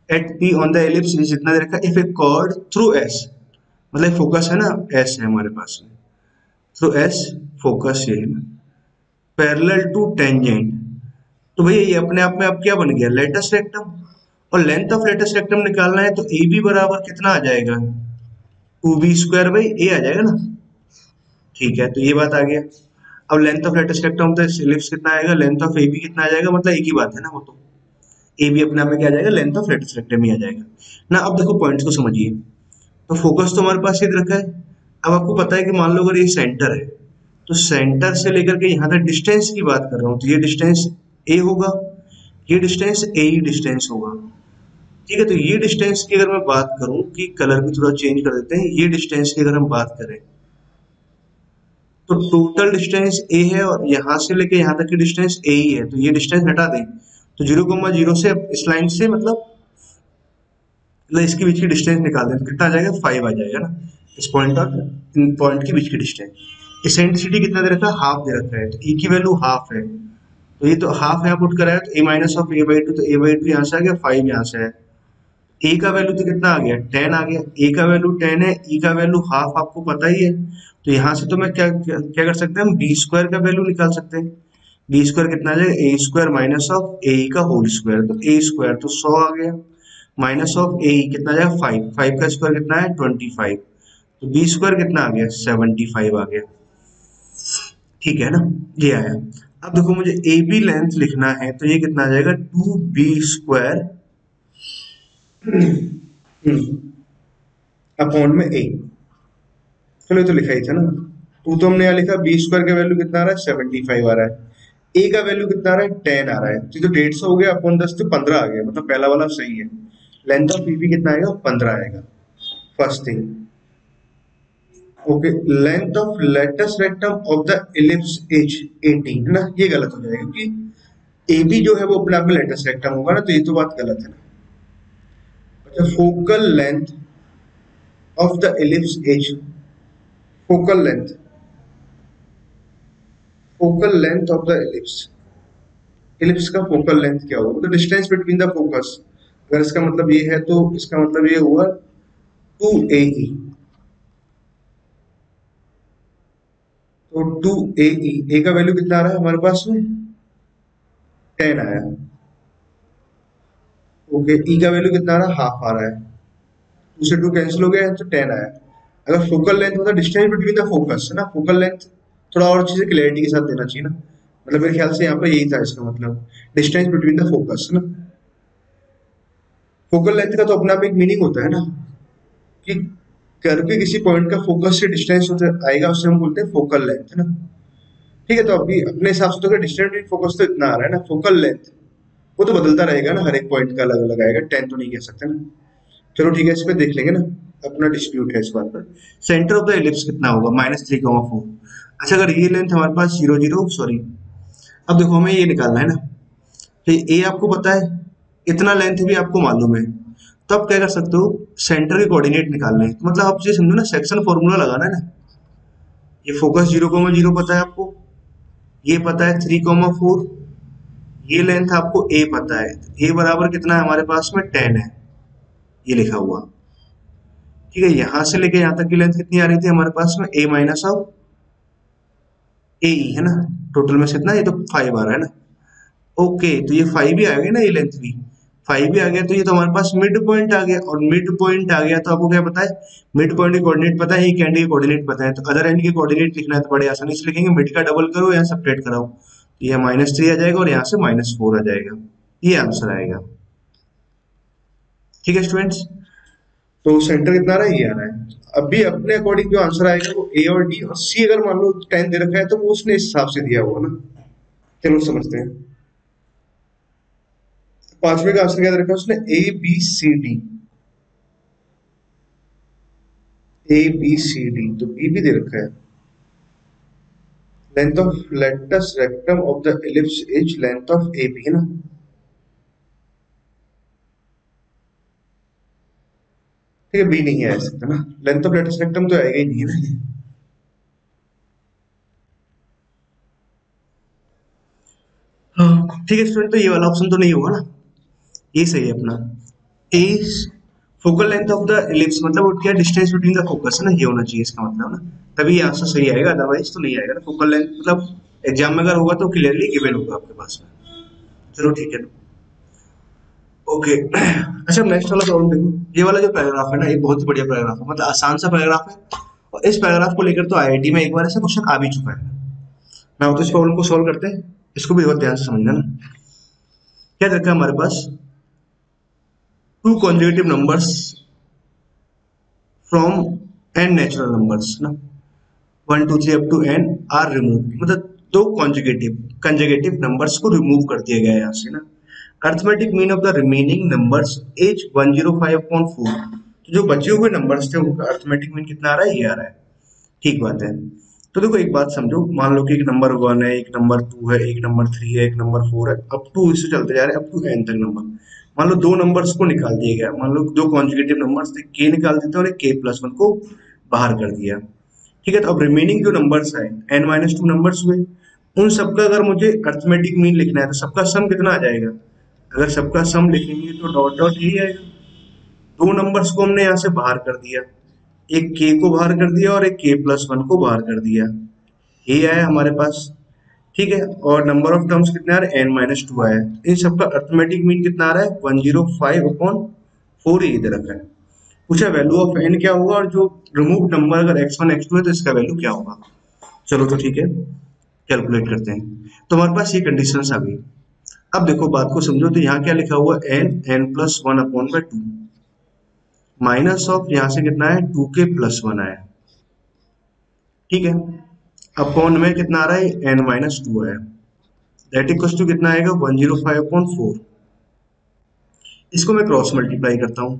at P on the ellipse is इतना दे रखा, if A cord through S, मतलब फोकस है ना, एस है हमारे पास में, थ्रू एस फोकस ये है ना, पैरेलल टू टेंजेंट। तो भैया ये अपने आप में अब क्या बन गया, लेटस रेक्टम। और लेंथ ऑफ लेटस रेक्टम निकालना है तो ए बी बराबर कितना आ जाएगा, 2b² a आ जाएगा ना। ठीक है, तो ये बात आ गया। अब लेंथ ऑफ लेटस रेक्टम तो एलिप्स कितना आएगा, लेंथ ऑफ ए बी कितना आ जाएगा, मतलब एक ही बात है ना वो तो। ए बी अपने आप में क्या आ जाएगा, लेंथ ऑफ लेटस रेक्टम ही आ जाएगा ना। अब देखो पॉइंट्स को समझिए, तो फोकस तो हमारे पास ये रखा है। अब आपको पता है कि मान लो अगर ये सेंटर है, तो सेंटर से लेकर के यहाँ तक डिस्टेंस की बात कर रहा हूँ, तो ये डिस्टेंस ए होगा, ये डिस्टेंस ए ही डिस्टेंस होगा। ठीक है, तो ये डिस्टेंस की अगर मैं बात करूं कि कलर भी थोड़ा चेंज कर देते हैं, ये डिस्टेंस की अगर हम बात करें तो टोटल डिस्टेंस ए है, और यहाँ से लेके यहाँ तक की डिस्टेंस ए ही है। तो ये डिस्टेंस हटा दें तो 0,0 से इस लाइन से मतलब इसके बीच की डिस्टेंस निकाल दें तो कितना आ जाएगा, 5 आ जाएगा ना। इस पॉइंट और इन पॉइंट के बीच की डिस्टेंस। इसेंट्रिसिटी कितना दे रखा है, हाफ दे रखा है, तो ई की वैल्यू हाफ है। तो ये तो हाफ यहाँ पुट कराया तो a-(a/2), तो a/2 यहाँ से आ गया, 5 यहाँ से है। ए का वैल्यू तो कितना आ गया, 10 आ गया। ए का वैल्यू 10 है, ई का वैल्यू हाफ आपको पता ही है। तो यहाँ से तो मैं क्या कर सकते हैं, हम b² का वैल्यू निकाल सकते हैं। b² कितना आ जाएगा, a² - (a) का होल स्क्वायर, तो a² तो 100 आ गया, माइनस ऑफ ए कितना आ जाएगा, 5 का स्क्वायर कितना है, 25। तो बी स्क्वायर कितना आ गया, 75 आ गया। ठीक है ना, ये आया। अब देखो मुझे ए बी लेंथ लिखना है, तो ये कितना आ जाएगा, 2b² अपॉन में ए। चलो ये तो लिखा ही था ना, टू तो हमने यहाँ लिखा, बी स्क्वायर का वैल्यू कितना आ रहा है, 75 आ रहा है, ए का वैल्यू कितना आ रहा है, 10 आ रहा है, तो 150 हो गया अपॉन 10 तो 15 आ गया, मतलब पहला वाला सही है। लेंथ ऑफ बीबी कितना आएगा, 15 आएगा, first thing. Okay, length of latus rectum of the ellipse H 18 है ना, ये गलत हो जाएगा क्योंकि ए बी जो है वो अपने आप में लेटेस्ट रेक्टम होगा ना, तो ये तो बात गलत है ना। अच्छा, focal length of the ellipse H, focal length, focal length of the ellipse, ellipse का फोकल लेंथ क्या होगा, तो डिस्टेंस बिटवीन द फोकस, अगर इसका मतलब ये है तो इसका मतलब ये हुआ 2AE, तो 2AE, ए का वैल्यू कितना आ रहा है हमारे पास में, 10 आया। ओके, ई का वैल्यू कितना आ रहा है, हाफ आ रहा है, 2 से 2 कैंसिल हो गया तो 10 आया। अगर फोकल लेंथ मतलब डिस्टेंस बिटवीन द फोकस है ना, फोकल लेंथ थोड़ा और चीजें क्लैरिटी के साथ देना चाहिए ना, मतलब मेरे ख्याल से यहाँ पे यही था इसका मतलब, डिस्टेंस बिटवीन द फोकस है ना। फोकल लेंथ का तो अपना आप एक मीनिंग होता है ना, कि कर्व के किसी पॉइंट का फोकस से डिस्टेंस आएगा, उससे हम बोलते हैं फोकल लेंथ है ना। ठीक है, तो अभी अपने हिसाब से तो डिस्टेंस फोकस तो इतना आ रहा है ना, फोकल लेंथ वो तो बदलता रहेगा ना, हर एक पॉइंट का अलग अलग आएगा, 10 तो नहीं कह सकते ना। चलो ठीक है, इस पे देख लेंगे ना, अपना डिस्प्यूट है इस बात पर। सेंटर ऑफ द एलिप्स कितना होगा, -3,4। अच्छा, अगर ये लेंथ हमारे पास 0 0 सॉरी, अब देखो हमें ये निकालना है ना, तो ए आपको पता है, इतना लेंथ भी आपको मालूम है, तो आप क्या कर सकते हो, सेंटर के कोऑर्डिनेट निकालने हैं, तो मतलब आप ये समझो ना, सेक्शन फॉर्मूला लगाना है ना। ये फोकस 0,0 पता है आपको, ये पता है 3,4, ये लेंथ आपको ए पता है, ए बराबर कितना है हमारे पास में, 10 है, ये लिखा हुआ। ठीक है, यहां से लेके यहां तक की लेंथ कितनी आ रही थी हमारे पास में, ए माइनस ऑफ ए है ना, टोटल में से इतना, ये तो 5 आ रहा है ना। ओके, तो ये 5 भी आ गया ना, ये लेंथ भी 5 भी आ गया, तो ये तो हमारे पास मिड पॉइंट आ गया, और मिड पॉइंट आ गया तो आपको क्या पता है, मिड पॉइंट के कोऑर्डिनेट पता है, एक एंड के कोऑर्डिनेट पता है, तो अदर एंड के कोऑर्डिनेट लिखना है तो बड़े आसानी से लिखेंगे, मिड का डबल करो या सेपरेट कराओ, तो ये -3 आ जाएगा और यहाँ से -4 आ जाएगा, ये आंसर आएगा। ठीक है स्टूडेंट्स, तो सेंटर कितना आ रहा है, ये आ रहा है। अभी अपने अकॉर्डिंग जो आंसर आएगा वो ए और डी और सी, अगर मान लो 10 दे रखा है तो वो उसने इस हिसाब से दिया होगा ना। चलो समझते हैं, पांचवे का आंसर क्या दे रखा है उसने, ABCD, ABCD, तो बी भी दे रखा है। Length of latus rectum of the ellipse is length of AB है ना। ठीक है, बी नहीं आ सकता ना, लेंथ ऑफ लेटस रेक्टम तो आएगा ही नहीं है ना। हाँ, ठीक है स्टूडेंट, तो ये वाला ऑप्शन तो नहीं होगा ना, ये सही है अपना। ए focal length of the ellipse मतलब वो क्या, डिस्टेंस बिटवीन द फोकस है ना, ये होना चाहिए इसका मतलब ना, तभी ये आंसर सही आएगा, अदरवाइज तो नहीं आएगा ना। फोकल लेंथ मतलब एग्जाम में अगर होगा तो क्लियरली गिवन होगा आपके पास में। चलो ठीक है, ओके। अच्छा, नेक्स्ट वाला प्रॉब्लम देखो, ये वाला जो पैराग्राफ है ना, ये बहुत ही बढ़िया पैराग्राफ है, मतलब आसान सा पैराग्राफ है, और इस पैराग्राफ को लेकर तो आईआईटी में एक बार ऐसा क्वेश्चन आ भी चुका है ना। तो इस प्रॉब्लम को सॉल्व करते हैं, इसको भी बहुत ध्यान से समझना ना। क्या देखा है हमारे पास, two conjugative numbers from N natural numbers ना, 1 2 3 up to N are remove, मतलब दो कॉन्जुगेटिव कंजुगेटिव नंबर्स को रिमूव कर दिया गया है यहाँ से ना। Arithmetic mean of the remaining numbers is 105/4, तो जो बचे हुए नंबर्स थे उनका अर्थमेटिक मीन कितना आ रहा है, ये आ रहा है। ठीक बात है, तो देखो एक बात समझो, मान लो कि एक नंबर 1 है, एक नंबर 2 है, एक नंबर 3 है, एक नंबर 4 है, अप टू इससे चलते जा रहे हैं अप टू एन तक नंबर। मान लो दो नंबर्स को निकाल दिया गया, मान लो दो कॉन्जुगेटिव नंबर्स थे, के निकाल देते हैं और एक k+1 को बाहर कर दिया। ठीक है, तो अब रिमेनिंग जो नंबर्स है n-2 नंबर्स हुए, उन सबका अगर मुझे अर्थमेटिक मीन लिखना है तो सबका सम कितना आ जाएगा, अगर सबका सम लिखेंगे तो डॉट डॉट ही आएगा। दो नंबर्स को हमने यहाँ से बाहर कर दिया, एक k को बाहर कर दिया और एक k+1 को बाहर कर दिया, ये आया हमारे पास। ठीक है, और नंबर ऑफ टर्म्स कितने आ रहे हैं, n-2 आया, इन सबका अर्थमेटिक मीन कितना आ रहा है, 105/4 ये दे रखा है। पूछा वैल्यू ऑफ एन क्या होगा और जो रिमूव नंबर अगर x1 x2 है तो इसका वैल्यू क्या होगा। चलो तो ठीक है, कैलकुलेट करते हैं। तो हमारे पास ये कंडीशंस आ गई। अब देखो बात को समझो, तो यहाँ क्या लिखा हुआ n n plus one upon by two, minus of यहाँ से कितना है 2k प्लस वन आया, ठीक है। अपॉन में कितना आ रहा है एन माइनस टू आया, दैट इक्वल टू कितना आएगा 105 अपॉन 4। इसको मैं क्रॉस मल्टीप्लाई करता हूँ,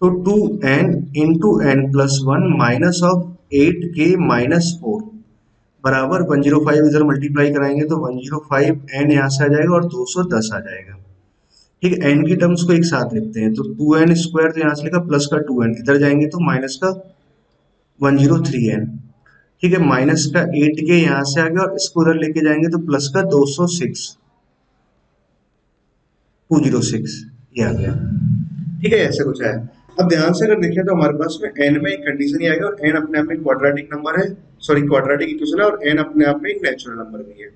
तो 2n into n plus one minus of 8k minus 4 बराबर 105 इधर मल्टीप्लाई कराएंगे तो 105 n यहाँ से आ जाएगा और 210 आ जाएगा, ठीक है। n की टर्म्स को एक साथ लिखते हैं, तो 2n स्क्वायर तो यहाँ से लिखा प्लस का 2n, इधर जाएंगे तो माइनस का 103n, ठीक है। माइनस का 8k यहाँ से आ गया और इसको उधर लेके जाएंगे तो प्लस का 206 206 ये आ गया, ठीक है। ऐसे कुछ है। अब ध्यान से अगर देखें तो हमारे पास में n में एक कंडीशन ही आएगा और n अपने आप में क्वाड्रेटिक नंबर है, सॉरी क्वाड्रेटिक इक्वेशन है, और n अपने आप में एक नेचुरल नंबर भी है,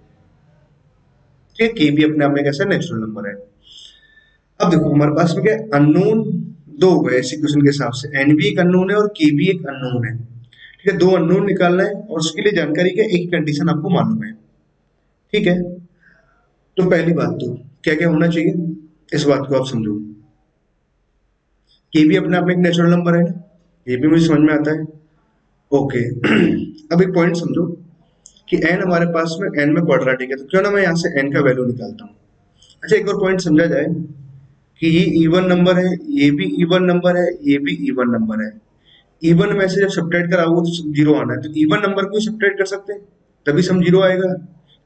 ठीक है। k भी अपने आप में कैसा नेचुरल नंबर है। अब देखो हमारे पास में क्या अननोन दो हो गए इस इक्वेशन के हिसाब से, n भी एक अननोन है और k भी एक अननोन है, ठीक है। दो अननोन निकालना है और उसके लिए जानकारी क्या, एक कंडीशन आपको मालूम है, ठीक है। तो पहली बात तो क्या क्या होना चाहिए, इस बात को आप समझो। के भी अपने आप में एक नेचुरल नंबर है ना, ये भी मुझे समझ में आता है, ओके। अब एक पॉइंट समझो कि n हमारे पास में n में क्वाड्रेटिक है, तो क्यों ना मैं यहाँ से n का वैल्यू निकालता हूँ। अच्छा एक और पॉइंट समझा जाए कि ये इवन नंबर है, ये भी इवन नंबर है, ये भी इवन नंबर है। इवन में से जब सब्ट्रैक्ट कराओगे तो जीरो आना है, तो इवन नंबर को सब्ट्रैक्ट कर सकते हैं तभी सम जीरो आएगा।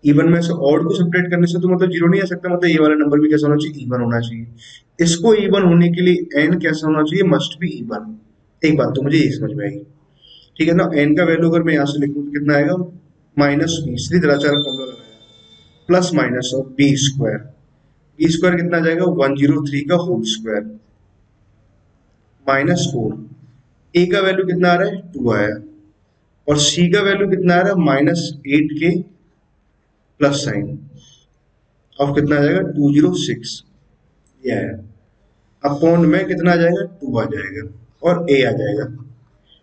इवन में से ऑड को सब्ट्रैक्ट करने से तो मतलब जीरो नहीं आ सकता, मतलब ये वाला नंबर भी कैसा होना चाहिए, इवन होना चाहिए। इसको इवन होने के लिए n कैसा होना चाहिए, मस्ट बी इवन। एक बात तो मुझे ये समझ में आएगी, ठीक है ना। n का वैल्यू अगर मैं यहाँ से लिखूँ तो कितना आएगा माइनस बी, सीधी तरह चार फॉर्मूला लगाया, plus minus of B square, B square कितना आ जाएगा 103 का होल स्क्वायर माइनस 4, ए का वैल्यू कितना आ रहा है 2 आया, और सी का वैल्यू कितना आ रहा है माइनस 8 के प्लस साइन ऑफ कितना आ जाएगा 206 ये आया, अपॉन में कितना आ जाएगा 2 आ जाएगा और ए आ जाएगा,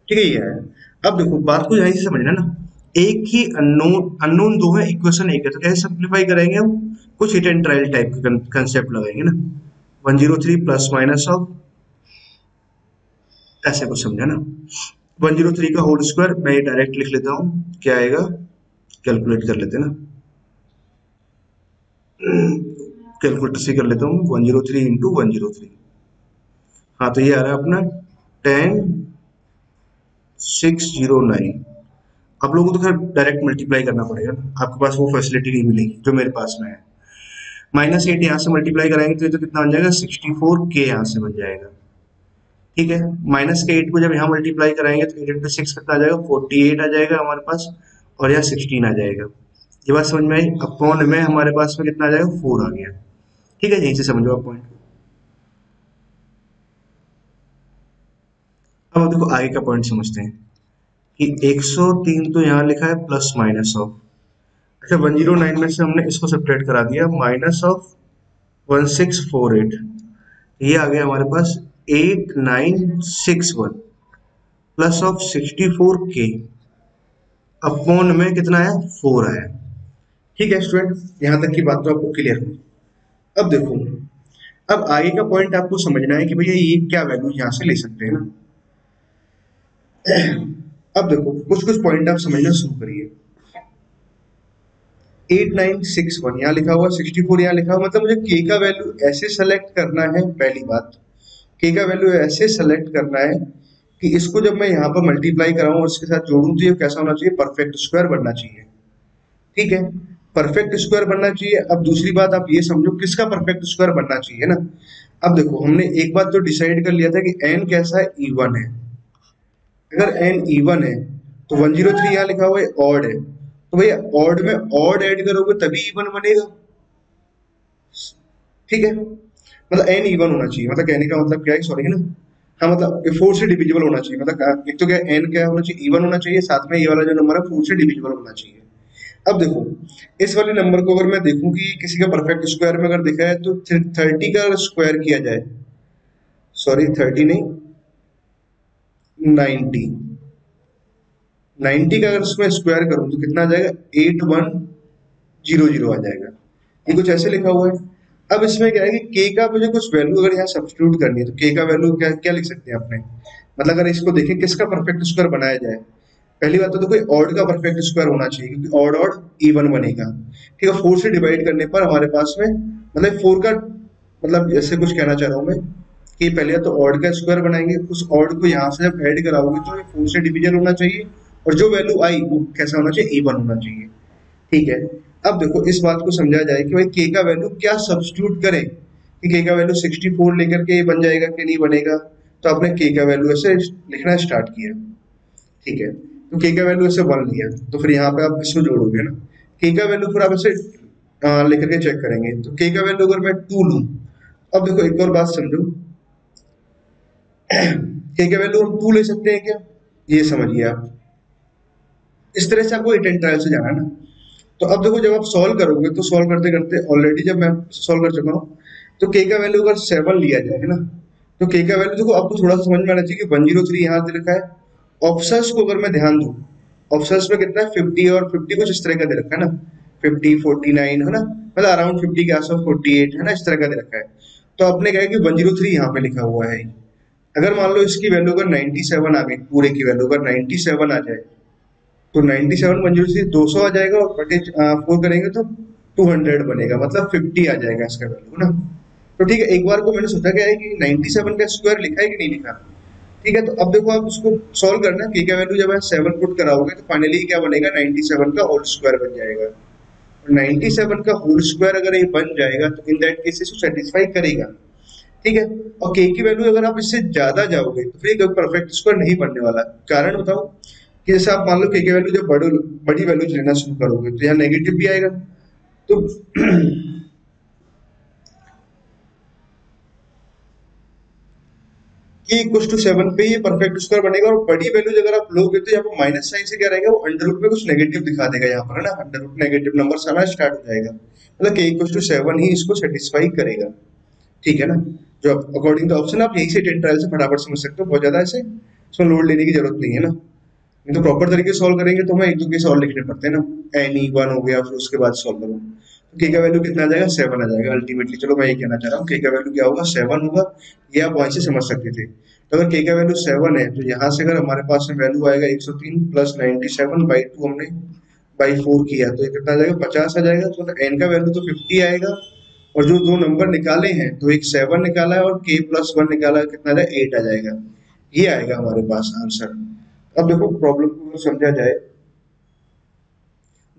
ठीक है ये आया। अब देखो बात को यहीं से समझना ना, एक ही अननोन अननोन दो है, इक्वेशन एक है, तो कैसे सिंप्लीफाई करेंगे हम, कुछ हिट एंड ट्रायल टाइप का कंसेप्ट लगाएंगे ना। 103 प्लस माइनस ऑफ, ऐसे कुछ समझा ना। 103 का होल स्क्वायर मैं ये डायरेक्ट लिख लेता हूँ, क्या आएगा कैलकुलेट कर लेते ना, कैलकुलेटर से कर लेता हूँ 103 इंटू 103, हाँ तो ये आ रहा है अपना 10609। आप लोगों को तो खैर डायरेक्ट मल्टीप्लाई करना पड़ेगा, आपके पास वो फैसिलिटी नहीं मिलेगी जो मेरे पास में है। माइनस 8 यहाँ से मल्टीप्लाई कराएंगे तो ये तो कितना बन जाएगा 64k यहाँ से बन जाएगा, ठीक है। माइनस के 8 को जब यहाँ मल्टीप्लाई कराएंगे तो 8 इंटू 6 कितना आ जाएगा 48 आ जाएगा हमारे पास, और यहाँ 16 आ जाएगा। ये बात समझ में आई। अपॉन में हमारे पास में कितना आ जाएगा 4 आ गया, ठीक है। यहीं से समझो आप पॉइंट। अब देखो आगे का पॉइंट समझते हैं कि 103 तो यहाँ लिखा है प्लस माइनस ऑफ, अच्छा 109 में से हमने इसको सब्ट्रैक्ट करा दिया माइनस ऑफ 1648, ये आ गया हमारे पास 8961 प्लस ऑफ 64k, अपॉन में कितना आया 4 आया, ठीक है स्टूडेंट। यहां तक की बात तो आपको क्लियर हुई। अब देखो, अब आगे का पॉइंट आपको समझना है कि भैया ये क्या वैल्यू यहां से ले सकते हैं ना। अब देखो कुछ कुछ पॉइंट आप समझना शुरू करिए। 8961 यहाँ लिखा हुआ, 64 यहाँ लिखा हुआ, मतलब मुझे k का वैल्यू ऐसे सेलेक्ट करना है। पहली बात, k का वैल्यू ऐसे सेलेक्ट करना है कि इसको जब मैं यहाँ पर मल्टीप्लाई कराऊं और इसके साथ जोड़ूं तो ये कैसा होना चाहिए, परफेक्ट स्क्वायर बनना चाहिए, ठीक है। परफेक्ट स्क्वायर बनना चाहिए। अब दूसरी बात आप ये समझो किसका परफेक्ट स्क्वायर बनना चाहिए ना। अब देखो हमने एक बात तो डिसाइड कर लिया था कि n कैसा है, इवन है। अगर n इवन है तो 103 यहाँ लिखा हुआ है ऑड है, तो भैया ऑड में ऑड ऐड करोगे तभी इवन बनेगा, ठीक है। मतलब n इवन होना चाहिए, मतलब कहने का मतलब क्या है, सॉरी है ना, हाँ मतलब 4 से डिविजिबल होना चाहिए। मतलब एक तो क्या n क्या होना चाहिए, इवन होना चाहिए, साथ में ये वाला जो नंबर है 4 से डिविजिबल होना चाहिए। अब देखो इस वाले नंबर को अगर मैं देखूं कि किसी का परफेक्ट स्क्वायर में अगर देखा है तो 30 का स्क्वायर किया जाए, सॉरी 30 नहीं 90, 90 का अगर इसमें स्क्वायर करूं तो कितना आ जाएगा, 8100 आ जाएगा। ये कुछ ऐसे लिखा हुआ है। अब इसमें क्या है कि के का मुझे कुछ वैल्यू अगर यहाँ सब्स्टिट्यूट करनी है तो के का वैल्यू क्या क्या लिख सकते हैं अपने, मतलब अगर इसको देखें किसका परफेक्ट स्क्वायर बनाया जाए। पहली बात तो कोई ऑड का परफेक्ट स्क्वायर होना चाहिए, क्योंकि ऑड ऑड इवन बनेगा। ठीक है, 4 से डिवाइड करने पर हमारे पास में मतलब 4 का मतलब ऐसे कुछ कहना चाह रहा हूँ मैं कि पहले तो ऑड का स्क्वायर बनाएंगे, उस ऑड को यहाँ से जब ऐड कराओगे तो ये 4 से डिवीजन होना चाहिए, और जो वैल्यू आई वो कैसा होना चाहिए, इवन होना चाहिए। ठीक है, अब देखो इस बात को समझा जाए कि भाई के का वैल्यू क्या सब्स्टिट्यूट करें, कि के का वैल्यू 64 लेकर के बन जाएगा कि नहीं बनेगा। तो आपने के का वैल्यू ऐसे लिखना स्टार्ट किया। ठीक है, तो के का वैल्यू ऐसे 1 लिया, तो फिर यहाँ पे आप इसको जोड़ोगे ना, के का वैल्यू फिर आप ऐसे लेकर के चेक करेंगे, तो के का वैल्यू अगर मैं 2 लूं, अब देखो एक और बात समझो, के का वैल्यू हम 2 ले सकते हैं क्या, ये समझिए आप। इस तरह से आपको इट ट्रायल से जाना है ना। तो अब देखो जब आप सॉल्व करोगे तो सॉल्व करते करते ऑलरेडी जब मैं सॉल्व कर चुका हूँ, तो के का वैल्यू अगर 7 लिया जाए है ना, तो के का वैल्यू देखो आपको थोड़ा सा समझ में आना चाहिए कि 103 यहाँ दे रखा है। ऑप्शंस को अगर मैं ध्यान दूं, ऑप्शंस में कितना है 50, और 50 कुछ इस तरह का दे रखा है ना, 50 49 है ना, मतलब अराउंड 50 के आसपास 48 है ना, इस तरह का दे रखा है। तो आपने क्या है कि 103 यहाँ पे लिखा हुआ है। अगर मान लो इसकी वैल्यू अगर 97 आ गई, पूरे की वैल्यू अगर 97 आ जाए, तो 97 मंजूर से 200 आ जाएगा, और बटे 4 करेंगे तो 200 बनेगा, मतलब 50 आ जाएगा इसका वैल्यू ना। तो ठीक है, एक बार को मैंने सोचा क्या है कि 97 का स्क्वायर लिखा है कि नहीं लिखा। ठीक है, तो अब देखो आप उसको सॉल्व करना, के का वैल्यू जब आप 7 पुट कराओगे तो फाइनली क्या बनेगा, 97 का होल स्क्वायर बन जाएगा। 97 का होल स्क्वायर अगर ये बन जाएगा तो इन दैट केस इसको सेटिस्फाई करेगा। ठीक है, और के की वैल्यू अगर आप इससे ज्यादा जाओगे तो फिर परफेक्ट स्क्वायर नहीं बनने वाला। कारण बताओ कि जैसे आप मान लो के वैल्यू जब बड़ी वैल्यू लेना शुरू करोगे तो यहाँ नेगेटिव भी आएगा। तो ये इक्वल टू 7 पे ये परफेक्ट स्क्वायर बनेगा, और बड़ी वैल्यू अगर आप लोगे तो यहाँ पर माइनस साइन से क्या रहेगा, वो अंडर रूट में कुछ नेगेटिव दिखा देगा यहाँ पर है ना, अंडर रूट नेगेटिव नंबर आना स्टार्ट हो जाएगा, मतलब के इक्वल टू 7 ही इसको सेटिस्फाई करेगा। ठीक है ना, जो अकॉर्डिंग टू ऑप्शन आप यही से टेन ट्रायल से फटाफट समझ सकते हो, बहुत ज्यादा ऐसे इसमें लोड लेने की जरूरत नहीं है ना। नहीं तो प्रॉपर तरीके से सॉल्व करेंगे तो हमें एक दो केस और लिखने पड़ते हैं ना, एन ई वन हो गया फिर उसके बाद सॉल्व करो। तो के का वैल्यू कितना आ जाएगा, 7 आ जाएगा अल्टीमेटली। चलो मैं ये कहना चाह रहा हूँ के का वैल्यू क्या होगा, 7 होगा। ये आप वहीं से समझ सकते थे। तो अगर के का वैल्यू 7 है तो यहाँ से अगर हमारे पास में वैल्यू आएगा 103 प्लस 97 बाई 2 हमने बाई 4 किया, तो ये कितना आ जाएगा, 50 आ जाएगा। तो एन का वैल्यू तो 50 आएगा, और जो दो नंबर निकाले हैं तो एक 7 निकाला है और के प्लस 1 निकाला है, कितना आ जाएगा, 8 आ जाएगा। ये आएगा हमारे पास आंसर। अब देखो प्रॉब्लम को समझा जाए,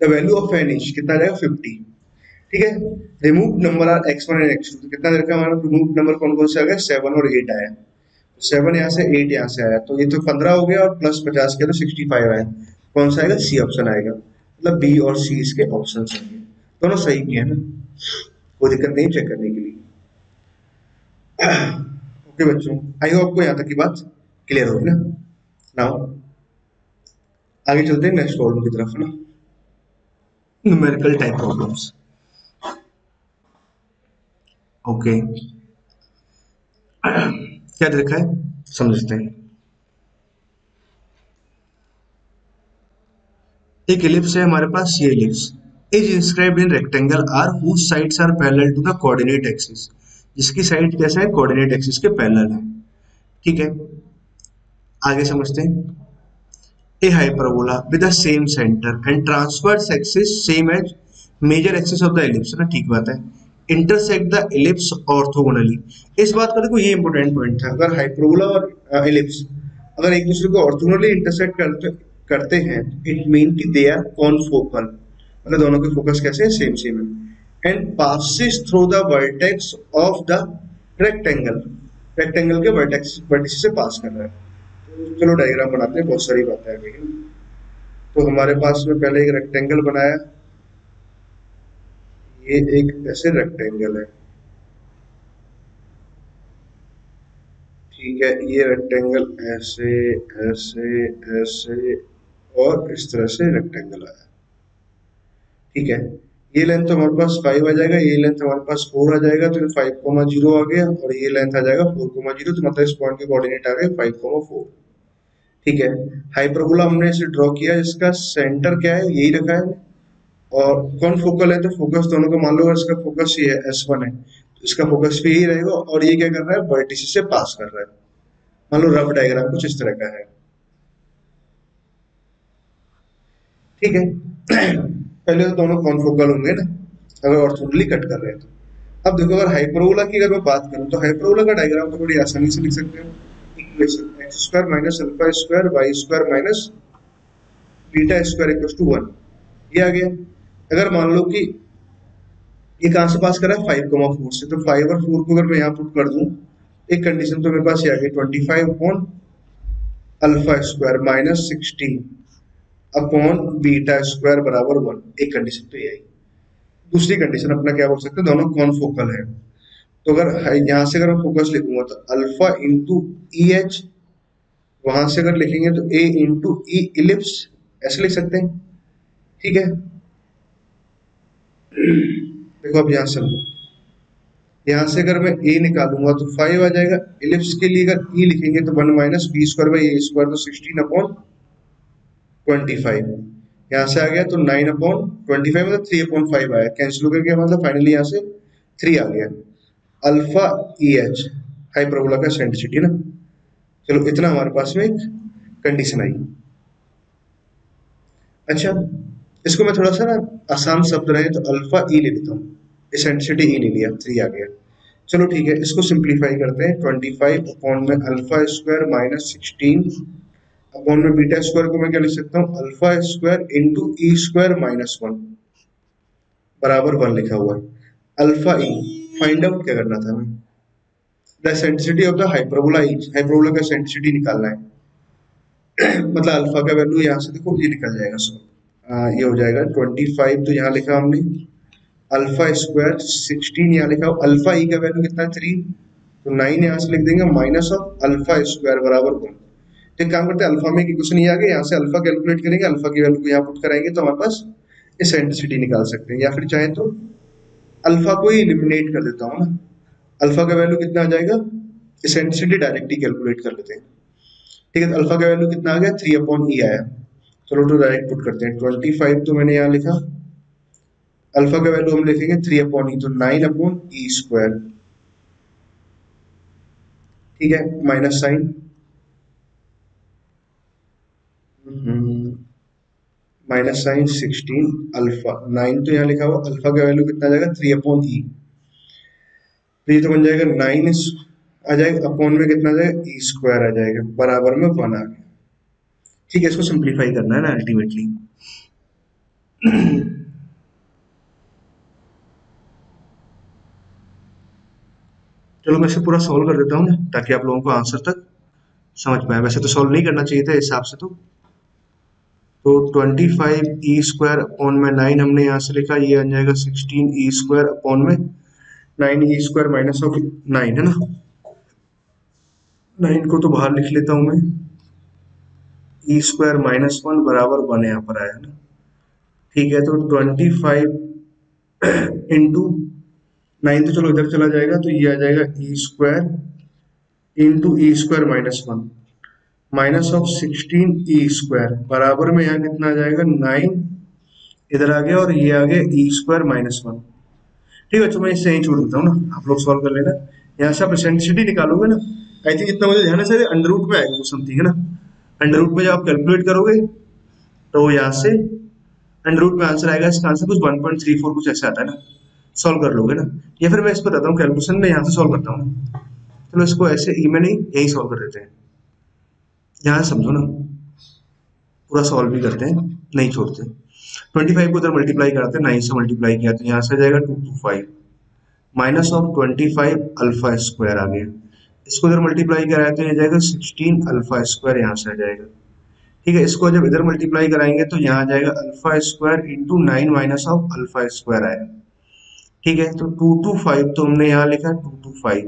the value of N is कितना आ जाएगा, 50। ठीक है, remove number are x1 and x2, तो कितना देखा हमारा रिमूव नंबर कौन कौन से आ गए, 7 और 8 आया। 7 यहाँ से 8 यहाँ से आया, तो ये तो 15 हो गया, और प्लस 50 किया तो 65 आया। कौन सा आएगा, सी ऑप्शन आएगा, मतलब बी और सी इसके ऑप्शन होंगे। दोनों सही किए हैं ना, कोई दिक्कत नहीं चेक करने के लिए। ओके बच्चों, आई होप आपको यहाँ तक की बात क्लियर होगी ना। नाउ आगे चलते हैं नेक्स्ट प्रॉब्लम की तरफ, है ना, न्यूमेरिकल टाइप प्रॉब्लम्स। ओके, क्या देखा है समझते हैं। एक एलिप्स है हमारे पास, ये ellipse is inscribed in rectangle are whose sides are parallel to the coordinate axis, जिसकी साइड कैसा है, कोऑर्डिनेट एक्सिस के पैरेलल है। ठीक है, आगे समझते हैं। A hyperbola with the same centre and transverse axis same as major axis of the ellipse, ना ठीक बात है, इंटरसेक्ट द एलिप्स ऑर्थोगोनली। इस बात का देखो ये इंपॉर्टेंट पॉइंट था, अगर हाइपरबोला और एलिप्स अगर एक दूसरे को ऑर्थोगोनली इंटरसेक्ट करते हैं, इट मीन कि दे आर कॉनफोकल, मतलब दोनों के फोकस कैसे है, सेम सेम है, and passes through the vertex of the rectangle, rectangle के वर्टेक्स से पास कर रहा है। चलो डायग्राम बनाते हैं, बहुत सारी बातें आ गई। तो हमारे पास में पहले एक रेक्टेंगल बनाया, ये एक ऐसे रेक्टेंगल है। ठीक है, ये रेक्टेंगल ऐसे ऐसे ऐसे और इस तरह से रेक्टेंगल आया। ठीक है, ये लेंथ तो हमारे पास 5 आ जाएगा, ये लेंथ हमारे पास 4 आ जाएगा, तो 5,0 आ गया, और ये लेंथ आ जाएगा 4,0, तो मतलब इस पॉइंट के कोऑर्डिनेट आ गए 5,4। ठीक है, हाइपरबोला हमने इसे ड्रॉ किया, इसका सेंटर क्या है, यही रखा है, और कौन फोकल है, तो फोकस दोनों का मान लो, अगर इसका फोकस ये है S1 है, तो इसका फोकस भी यही रहेगा, और ये क्या कर रहा है, वर्टिस से पास कर रहा है। मान लो रफ डायग्राम कुछ इस तरह का है। ठीक है पहले तो दोनों कॉन्फोकल होंगे ना, अगर ऑर्थोगोनली कट कर रहे हैं तो। अब देखो, अगर हाइपरबोला की अगर मैं बात करूं, तो हाइपरबोला का डायग्राम तो बड़ी आसानी से लिख सकते हैं। Equation X square minus alpha square Y square minus beta square equal to 1, ये आ गया। अगर मान लो कि ये कहां से पास कर रहा है, 5,4 से, तो 5 और 4 को अगर मैं यहाँ पुट कर दूं, एक कंडीशन तो मेरे पास ये आ गई, 25 upon alpha square minus 16 upon beta square बराबर 1, एक कंडीशन तो ये आई। दूसरी कंडीशन अपना क्या बोल सकते हैं, दोनों कॉन्फोकल है, तो अगर यहाँ से अगर मैं फोकस लिखूंगा तो अल्फा इंटू ई एच, वहां से अगर लिखेंगे तो ए इंटू ई इलिप्स, ऐसे लिख सकते हैं। ठीक है देखो अब यहाँ से यहाँ से अगर मैं ए निकालूंगा तो 5 आ जाएगा, इलिप्स के लिए अगर ई लिखेंगे तो 1 minus B square by A square, तो 16 अपॉन 25, यहाँ से आ गया तो 9 अपॉन 25, मतलब 3 अपॉन 5 आया, कैंसिल हो गया, मतलब फाइनली यहाँ से 3 आ गया। अल्फा ई एच हाइपरबोला का सेंट्रिसिटी ना। चलो इतना हमारे पास में एक कंडीशन आई। अच्छा, इसको मैं थोड़ा सा ना आसान शब्द रहे तो अल्फा ई ले लेता हूँ, एसेंशिटी ई ले लिया, 3 आ गया। चलो ठीक है, इसको सिंप्लीफाई करते हैं, 25 अपॉन में अल्फा स्क्वायर माइनस 16 अपॉन में बीटा स्क्वायर को मैं क्या लिख सकता हूँ, alpha square into E square minus 1 बराबर 1 लिखा हुआ है। अल्फा ई फाइंड आउट क्या करना था हमें, the centricity of the hyperbola E, hyperbola का सेंट्रिसिटी निकालना है। मतलब अल्फा का वैल्यू यहाँ से देखो ये निकल जाएगा, सो ये हो जाएगा 25, तो यहाँ लिखा हमने अल्फा स्क्वायर 16, यहाँ लिखा अल्फा ई का वैल्यू कितना है 3, तो 9 यहाँ से लिख देंगे माइनस ऑफ अल्फा स्क्वायर बराबर 1। तो एक काम करते हैं, अल्फा में एक इक्वेशन ये आ गया, यहाँ से अल्फा कैलकुलेट करेंगे, अल्फा की वैल्यू को यहाँ पुट कराएंगे तो हमारे पास एसेंट्रिसिटी निकाल सकते हैं, या फिर चाहे तो अल्फा को ही एलिमिनेट कर देता हूँ ना, अल्फा का वैल्यू कितना आ जाएगा, एसेंट्रिसिटी डायरेक्टली कैलकुलेट कर लेते हैं। ठीक है, तो अल्फा का वैल्यू कितना आ गया, 3 अपॉन ई आया। चलो तो डायरेक्ट पुट करते हैं, 25 तो मैंने यहाँ लिखा, अल्फा का वैल्यू हम लिखेंगे 3 अपॉन ई, तो 9 अपॉन ई स्क्वायर। ठीक है, minus sine, minus sine 16 alpha 9, तो यहाँ लिखा हुआ अल्फा का वैल्यू कितना आ जाएगा, 3 अपॉन ई, तो ये तो बन जाएगा 9 आ जाएगा, अपॉन में कितना आ जाएगा, ई स्क्वायर आ जाएगा, बराबर में 1 आ गया। ठीक है, इसको सिंप्लीफाई करना है ना अल्टीमेटली। चलो मैं इसे पूरा सॉल्व कर देता हूँ ना, ताकि आप लोगों को आंसर तक समझ पाए। वैसे तो सॉल्व नहीं करना चाहिए था इस हिसाब से, तो 25 ई स्क्वायर अपॉन में 9 हमने यहाँ से लिखा, ये आ जाएगा 16 ई स्क्वायर अपॉन में 9 ई स्क्वायर माइनस ऑफ 9 है ना, 9 को तो बाहर लिख लेता हूँ मैं, ई स्क्वायर माइनस 1 बराबर 1 यहाँ पर आया ना। ठीक है, तो 25 इंटू 9 तो चलो इधर चला जाएगा, तो ये आ जाएगा E square into E square minus 1 minus of 16 E square बराबर में यहाँ कितना आ जाएगा, 9 इधर आ गया, और ये आ गया ई स्क्वायर माइनस 1। ठीक है, तो मैं इससे यही छोड़ देता हूँ ना, आप लोग सॉल्व कर लेना। यहाँ से आप एसेंट्रिसिटी निकालोगे ना, आई थिंक इतना मुझे ध्यान है, सर अंडर रूट में आएगा वो समथिंग है ना, अंडर रूट में जब आप कैलकुलेट करोगे तो यहाँ से अंडर रूट में आंसर आएगा, इसका आंसर कुछ 1.34 कुछ ऐसा आता है ना, सॉल्व कर लोगे ना, या फिर मैं इसको बताता हूँ कैलकुलेशन में यहाँ से सॉल्व करता हूँ ना। चलो इसको ऐसे ई में नहीं, यही सॉल्व कर देते हैं, यहाँ समझो ना, पूरा सॉल्व भी करते हैं, नहीं छोड़ते। 25 को उधर मल्टीप्लाई कराते हैं, 9 से मल्टीप्लाई किया तो यहाँ से आ जाएगा 225 माइनस ऑफ 25 अल्फा स्क्वायर आ गया, इसको इधर मल्टीप्लाई कराया तो ये जाएगा 16 अल्फा स्क्वायर, यहाँ से आ जाएगा। ठीक है, इसको जब इधर मल्टीप्लाई कराएंगे तो यहाँ आ जाएगा alpha square into 9 minus of alpha square आएगा। ठीक है, तो 225 तो हमने यहाँ लिखा 225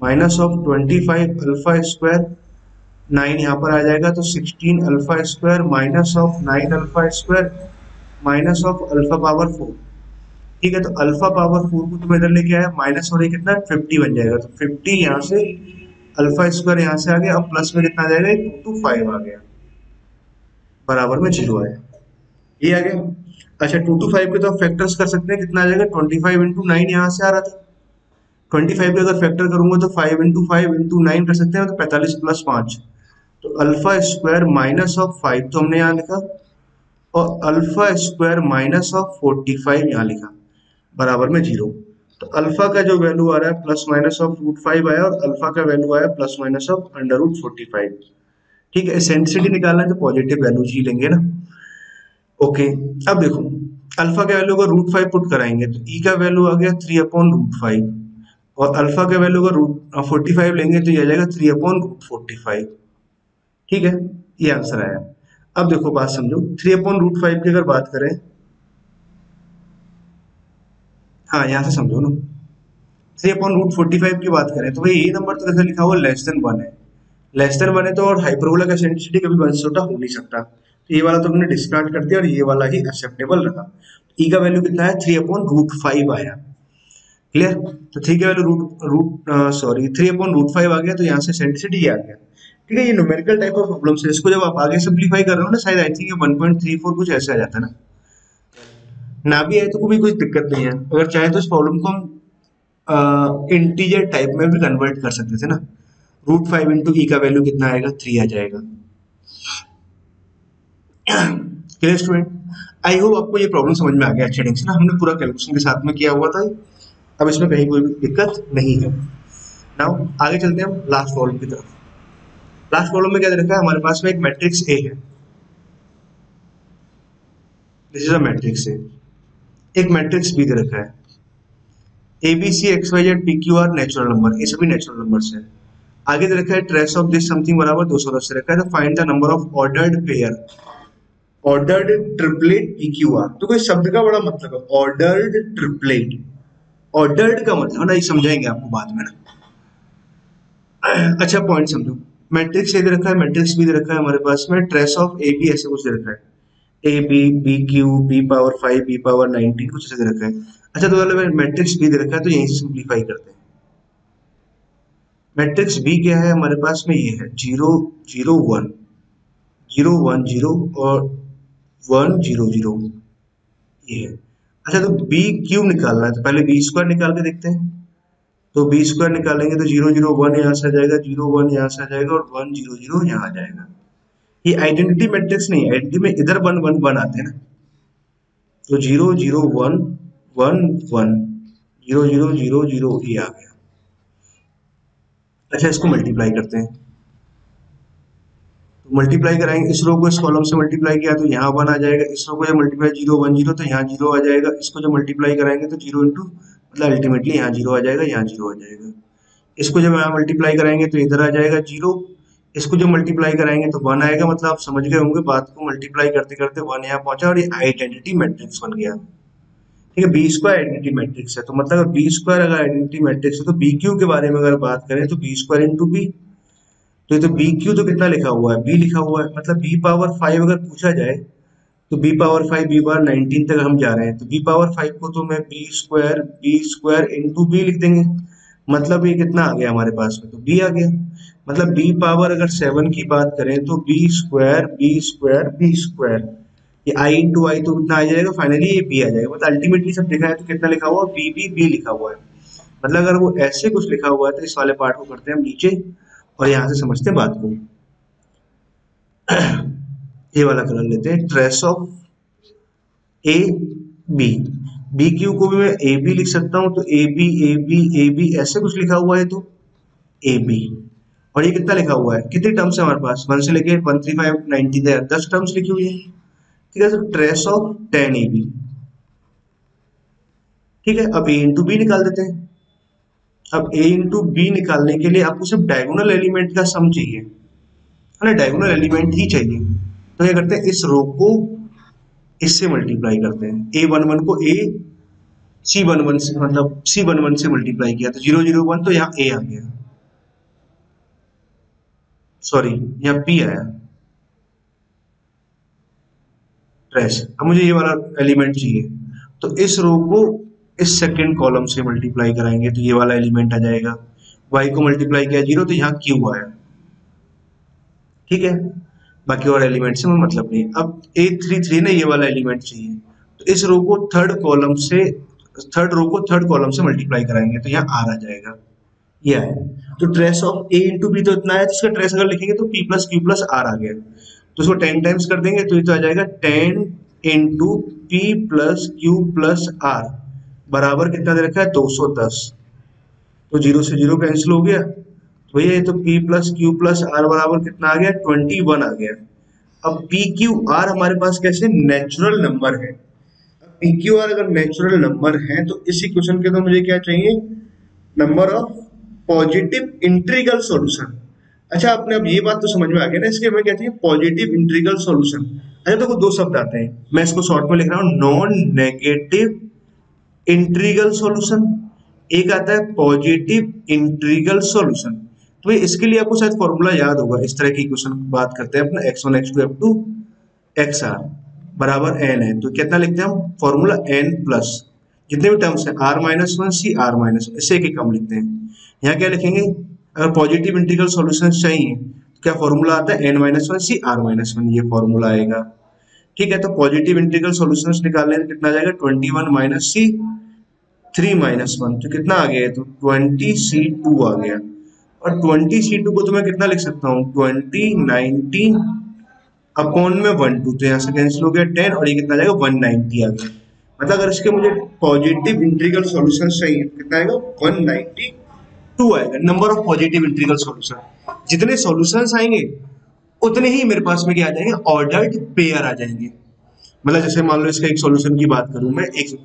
माइनस ऑफ 25 अल्फा स्क्वायर, 9 यहाँ पर आ जाएगा, तो 16 alpha square minus of 9 alpha square minus of alpha power 4। ठीक है, तो अल्फा पावर 4 को तुम इधर लेके आया माइनस, और ये कितना 50 बन जाएगा, तो 50 यहाँ से अल्फा स्क्वायर यहाँ से आ गया, अब प्लस में कितना आ जाएगा, 2 to 5 आ गया, बराबर में 0 आया, ये आ गया। अच्छा 2 to 5 के तो आप फैक्टर्स कर सकते हैं, कितना आ जाएगा, 25 into 9 यहाँ से आ रहा था, 25 का अगर फैक्टर करूंगा तो 5 into 5 into 9 कर सकते हैं, तो 45 + 5, तो अल्फा स्क्वायर माइनस ऑफ 5 तो हमने यहाँ लिखा, और अल्फा स्क्वायर माइनस ऑफ 45 यहाँ लिखा, बराबर में 0। तो अल्फा का जो वैल्यू आ रहा है प्लस माइनस ऑफ √5 आया, और अल्फा का वैल्यू आया प्लस माइनस ऑफ √45। ठीक है, एसेंट्रिसिटी निकालना है तो पॉजिटिव वैल्यूज ही लेंगे ना। ओके, अब देखो अल्फा का वैल्यू का √5 पुट कराएंगे तो ई का वैल्यू आ गया 3/√5, और अल्फा का वैल्यू का √45 लेंगे तो ये आ जाएगा 3/√45। ठीक है, ये आंसर आया। अब देखो बात समझो, 3/√5 की अगर बात करें, हाँ यहाँ से समझो ना, 3/√45 की बात करें तो भाई ये नंबर तो कैसे लिखा हुआ, लेस देन 1 है, लेस देन 1 है तो, और हाइपरबोला का एसेंट्रिसिटी कभी 1 से छोटा हो नहीं सकता, तो ये वाला तो हमने डिस्कार्ड कर दिया, और ये वाला ही एक्सेप्टेबल रहा। ई का वैल्यू कितना है, 3/√5 आया, क्लियर। तो थ्री का वैल्यू रूट रूट सॉरी 3/√5 आ गया, तो यहाँ से एसेंट्रिसिटी आ गया। ठीक है, ये न्यूमेरिकल टाइप ऑफ प्रॉब्लम्स है, इसको जब आप आगे सिंप्लीफाई कर रहे हो ना, शायद आई थिंक 1.34 कुछ ऐसे आ जाता है ना भी आए तो कोई कुछ दिक्कत नहीं है, अगर चाहे तो इस प्रॉब्लम को हम इंटीजर टाइप में भी कन्वर्ट कर सकते थे ना, √5 इंटू ई का वैल्यू कितना आएगा, 3 आ जाएगा। क्लियर स्टूडेंट, आई होप आपको ये प्रॉब्लम समझ में आ गया अच्छे ढंग से ना, हमने पूरा कैलकुलेशन के साथ में किया हुआ था, अब इसमें कहीं कोई भी दिक्कत नहीं है। नाउ आगे चलते हैं हम लास्ट प्रॉब्लम की तरफ। लास्ट प्रॉब्लम में क्या दे रखा है हमारे पास में, एक मैट्रिक्स ए है, this is a matrix A, एक मैट्रिक्स बी दे रखा है, A B C X Y Z P Q R natural number, ये सभी नेचुरल नंबर्स है। आगे दे रखा है ट्रेस ऑफ दिस समथिंग बराबर 210 से रखा है, तो find the number of ordered pair, ordered triplet P Q are. तो कोई शब्द का बड़ा मतलब है ऑर्डर्ड ट्रिपलेट, ऑर्डर्ड का मतलब ना, ये समझाएंगे आपको बाद में ना। अच्छा पॉइंट समझो, मैट्रिक्स ए दे रखा है, मैट्रिक्स बी दे रखा है हमारे पास में, ट्रेस ऑफ ए बी ऐसे कुछ दे रखा है, A B B Q B⁵ B⁻19 कुछ ऐसे दे रखा है। अच्छा तो मतलब मैट्रिक्स बी दे रखा है, तो यहीं से सिंप्लीफाई करते हैं। मैट्रिक्स बी क्या है हमारे पास में, ये है 0 0 1 0 1 0 और 1 0 0, ये है। अच्छा तो बी क्यू निकालना है, तो पहले बी स्क्वायर निकाल के देखते हैं, तो बी स्क्वायर निकालेंगे तो 0 0 1 यहाँ से आ जाएगा, 0 1 यहाँ से आ जाएगा, और 1 0 0 यहाँ आ जाएगा। ये आइडेंटिटी मैट्रिक्स नहीं है, आइडेंटिटी में इधर 1 1 1 आते हैं ना, तो 0 0 1 1 1 0 0 0 0 ये आ गया। अच्छा इसको मल्टीप्लाई करते हैं, तो मल्टीप्लाई कराएंगे, इस रो को इस कॉलम से मल्टीप्लाई किया तो यहाँ 1 आ जाएगा, इस रो को जब मल्टीप्लाई 0 1 0 तो यहाँ 0 आ जाएगा, इसको जब मल्टीप्लाई कराएंगे तो 0 इंटू मतलब अल्टीमेटली यहाँ 0 आ जाएगा, यहाँ 0 आ जाएगा। इसको जब यहाँ मल्टीप्लाई कराएंगे तो इधर आ जाएगा 0, इसको जब मल्टीप्लाई कराएंगे तो 1 आएगा, मतलब आप समझ गए होंगे बात को, मल्टीप्लाई करते करते 1 यहाँ पहुंचा, और ये आइडेंटिटी मैट्रिक्स बन गया। ठीक है, बी स्क्वायर आइडेंटिटी मैट्रिक्स है, तो मतलब अगर बी स्क्वायर अगर आइडेंटिटी मैट्रिक्स है, तो बी क्यू के बारे में अगर बात करें तो बी स्क्वायर इंटू बी, तो ये तो बी क्यू तो कितना लिखा हुआ है, बी लिखा हुआ है, मतलब B⁵ अगर पूछा जाए तो B⁵ B⁻19 तक हम जा रहे हैं, तो B⁵ को तो मैं बी स्क्वायर इंटू बी लिख देंगे, मतलब ये कितना आ गया हमारे पास में, तो बी आ गया। मतलब बी पावर अगर 7 की बात करें तो बी स्क्वायर ये आई इंटू आई तो कितना आ जाएगा, फाइनली ये बी आ जाएगा, मतलब अल्टीमेटली सब लिखा है तो कितना लिखा हुआ, बी लिखा हुआ है। मतलब अगर वो ऐसे कुछ लिखा हुआ है तो इस वाले पार्ट को करते हैं हम नीचे, और यहाँ से समझते हैं बात को। ये वाला कलर लेते हैं, trace of A B, B Q को भी मैं ए बी लिख सकता हूँ, तो ए बी ऐसे कुछ लिखा हुआ है तो ए बी, और ये कितना लिखा हुआ है, कितने टर्म्स है हमारे पास, 1 से लेके 135 90 तक 10 टर्म्स लिखी हुई है। ठीक है, तो ट्रेस ऑफ 10 ए बी। ठीक है, अब ए इंटू बी निकाल देते हैं। अब ए इंटू बी निकालने के लिए आपको सिर्फ डायगोनल एलिमेंट का सम चाहिए, है ना, डायगोनल एलिमेंट ही चाहिए। तो क्या करते हैं, इस रो को इससे मल्टीप्लाई करते हैं, A11 को C11 से, मतलब C11 से मल्टीप्लाई किया तो 0 0 1, तो यहाँ A आ गया, सॉरी यहाँ P आया ट्रेस। अब मुझे ये वाला एलिमेंट चाहिए, तो इस रो को इस सेकंड कॉलम से मल्टीप्लाई कराएंगे तो ये वाला एलिमेंट आ जाएगा, y को मल्टीप्लाई किया 0 तो यहाँ q आया, ठीक है। बाकी और एलिमेंट से मतलब नहीं। अब A33 ने ये वाला एलिमेंट चाहिए, तो इस रो को थर्ड कॉलम से मल्टीप्लाई कराएंगे तो यहाँ r आ जाएगा, ये है। तो trace of a into B तो इतना है, तो इसका ट्रेस अगर लिखेंगे तो p plus Q plus r आ गया, तो इसको 10 टाइम्स कर देंगे तो ये तो आ जाएगा 10 into P plus Q plus r बराबर कितना दे रखा है 210, तो 0 से 0 कैंसिल हो गया, तो भैया ये तो p plus Q plus r बराबर कितना आ गया 21 आ गया। अब पी क्यू आर हमारे पास कैसे नेचुरल नंबर है, पी क्यू आर अगर नेचुरल नंबर है तो इस इक्वेशन के तो मुझे क्या चाहिए, number of positive integral solution. अच्छा आपने अब ये बात तो समझ में आ गया ना, इसके हमें क्या चाहिए पॉजिटिव इंटीग्रल सॉल्यूशन। अच्छा देखो दो शब्द आते हैं, मैं इसको शॉर्ट में लिख रहा हूँ, नॉन नेगेटिव इंटीग्रल सॉल्यूशन, एक आता है पॉजिटिव इंटीग्रल सॉल्यूशन। तो ये इसके लिए आपको शायद फॉर्मूला याद होगा, इस तरह की क्वेश्चन बात करते हैं अपना x1 x2 f2 xr बराबर n है, तो कितना लिखते हैं हम फॉर्मूला n प्लस जितने भी टर्म्स हैं r माइनस वन सी r माइनस, इससे एक कम लिखते हैं। यहाँ क्या लिखेंगे, अगर पॉजिटिव इंटीग्रल सॉल्यूशन चाहिए तो क्या फॉर्मूला आता है n माइनस वन सी r माइनस वन, ये फॉर्मूला आएगा, ठीक है। तो पॉजिटिव इंटीग्रल सॉल्यूशंस निकालने में कितना आ जाएगा 21 माइनस सी 3 माइनस 1, तो कितना आ गया, तो 20c2 आ गया। और 20c2 को तो मैं कितना लिख सकता हूँ 2019 अपॉन में 12, तो यहाँ से कैंसिल हो गया 10 और ये कितना आ जाएगा 190 आ गया। मतलब अगर इसके मुझे पॉजिटिव इंटीग्रल सॉल्यूशन चाहिए कितना आएगा 192 आएगा, number of positive integral solution. जितने सॉल्यूशंस आएंगे उतने ही मेरे पास में क्या आ जाएंगे ऑर्डर्ड पेयर आ जाएंगे। मतलब जैसे मान लो इसका एक सॉल्यूशन की बात करूं मैं, एक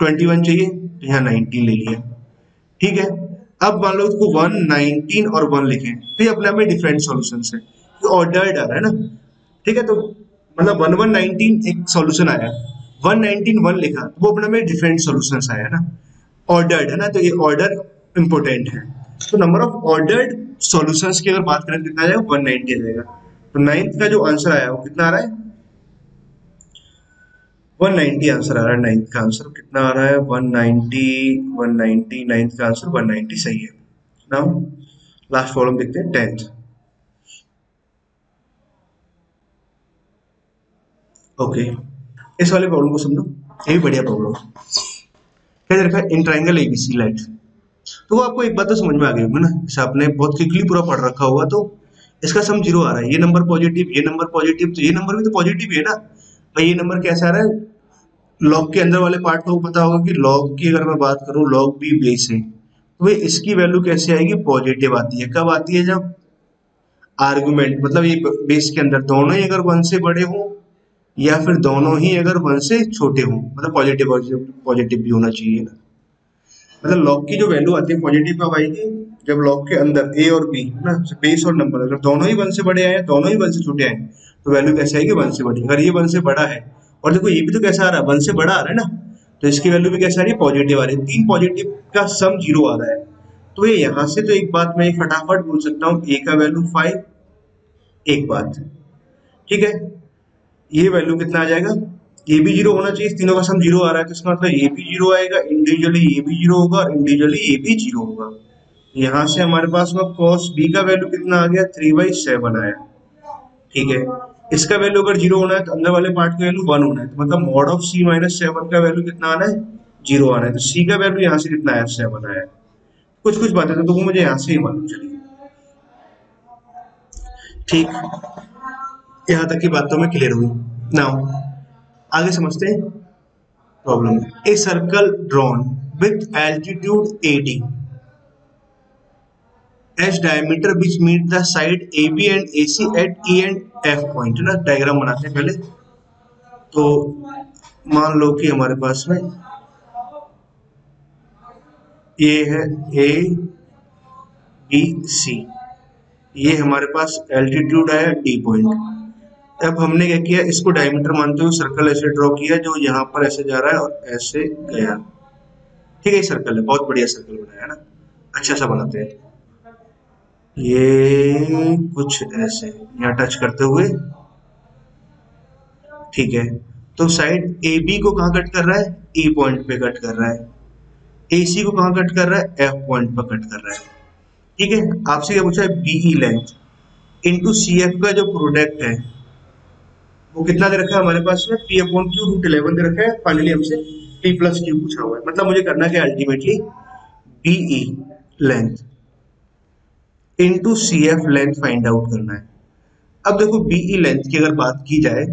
21 चाहिए तो यहाँ 19 ले लिया, ठीक है। अब मान लो इसको 119 और 1 लिखें तो ये अपने आप में डिफरेंट सॉल्यूशंस है, ये ऑर्डर्ड आ रहा है ना, ठीक है। तो मतलब 1119 एक सॉल्यूशन आया, 119 1 लिखा तो वो अपने में डिफरेंट सॉल्यूशंस आया ना, ऑर्डर्ड है ना, तो ये ऑर्डर इंपॉर्टेंट है। तो नंबर ऑफ ऑर्डर्ड सॉल्यूशंस की अगर बात करें कितना आ जाएगा 190 आ जाएगा। तो नाइन्थ का जो आंसर आया वो कितना आ रहा है 190 आंसर आ रहा है। नाइन्थ का आंसर कितना आ रहा है 190 नाइन्थ का आंसर 190 सही है। नाउ लास्ट प्रॉब्लम देखते हैं 10th। ओके इस वाले प्रॉब्लम को समझो, ये भी बढ़िया प्रॉब्लम क्या दे रखा है इन ट्रायंगल एबीसी लाइट। तो वो आपको एक बात तो समझ में आ गई होगी ना, जैसे आपने बहुत क्विकली पूरा पढ़ रखा होगा। तो इसका सम 0 आ रहा है, ये नंबर पॉजिटिव ये नंबर पॉजिटिव, तो ये नंबर भी तो पॉजिटिव ही है ना भाई। ये नंबर कैसा आ रहा है, लॉग के अंदर वाले पार्ट को पता होगा कि लॉग की अगर मैं बात करूं लॉग बी बेस है तो इसकी वैल्यू कैसे आएगी पॉजिटिव आती है। कब आती है, जब आर्गुमेंट मतलब ये बेस के अंदर दोनों ही अगर 1 से बड़े हों या फिर दोनों ही अगर 1 से छोटे हों, मतलब पॉजिटिव भी होना चाहिए ना। मतलब लॉग की जो वैल्यू आती है पॉजिटिव कब आएगी, जब लॉग के अंदर ए और बी ना बेस और नंबर अगर दोनों ही 1 से बड़े आए दोनों ही 1 से छोटे आए तो वैल्यू कैसे आएगी 1 से बड़ी। अगर ये 1 से बड़ा है और देखो ये भी तो कैसा आ रहा है 1 से बड़ा आ रहा है ना, तो इसकी वैल्यू भी कैसे आ रही है पॉजिटिव आ रही है। 3 पॉजिटिव का सम 0 आ रहा है, तो ये यहाँ से तो एक बात मैं फटाफट बोल सकता हूँ ए का वैल्यू 5, एक बात ठीक है। ये वैल्यू कितना आ जाएगा, ये भी 0 होना चाहिए, तीनों का सम 0 आ रहा है तो इसका मतलब ये भी 0 आएगा, इंडिविजुअली ये भी 0 होगा और इंडिविजुअली ये भी 0 होगा। यहाँ से हमारे पास में cos b का वैल्यू कितना आ गया 3/7 आया, ठीक है। इसका वैल्यू अगर 0 होना है तो अंदर वाले पार्ट का वैल्यू 1 होना है, तो मतलब मॉड ऑफ c माइनस 7 का वैल्यू कितना आना है 0 आना है। तो c का वैल्यू यहाँ से कितना आया 7 आया। कुछ कुछ बातें तो मुझे यहाँ से ही मालूम चली, ठीक। यहाँ तक की बात तो मैं क्लियर हुई। नाउ आगे समझते हैं problem. A circle drawn with altitude AD as diameter which meet the side AB and AC at E and F point ना। डायग्राम बनाते हैं पहले। तो मान लो कि हमारे पास में ये है ABC, ये हमारे पास एल्टीट्यूड है D पॉइंट। अब हमने क्या किया, इसको डायमीटर मानते हुए सर्कल ऐसे ड्रॉ किया जो यहाँ पर ऐसे जा रहा है और ऐसे गया, ठीक है। ये सर्कल है, बहुत बढ़िया सर्कल बनाया है ना, अच्छा सा बनाते हैं। ये कुछ ऐसे यहाँ टच करते हुए, ठीक है। तो साइड AB को कहाँ कट कर रहा है, E पॉइंट पे कट कर रहा है, AC को कहाँ कट कर रहा है, F पॉइंट पर कट कर रहा है। ठीक है, आपसे क्या पूछा है, BE लेंथ इंटू CF का जो प्रोडक्ट है वो कितना दे रखा है हमारे पास में, P अपॉन क्यू रूट 11 दे रखा है। फाइनली हमसे P प्लस क्यू पूछा हुआ है, मतलब मुझे करना क्या ultimately BE length into CF length find out करना है। अब देखो BE लेंथ की अगर बात की जाए,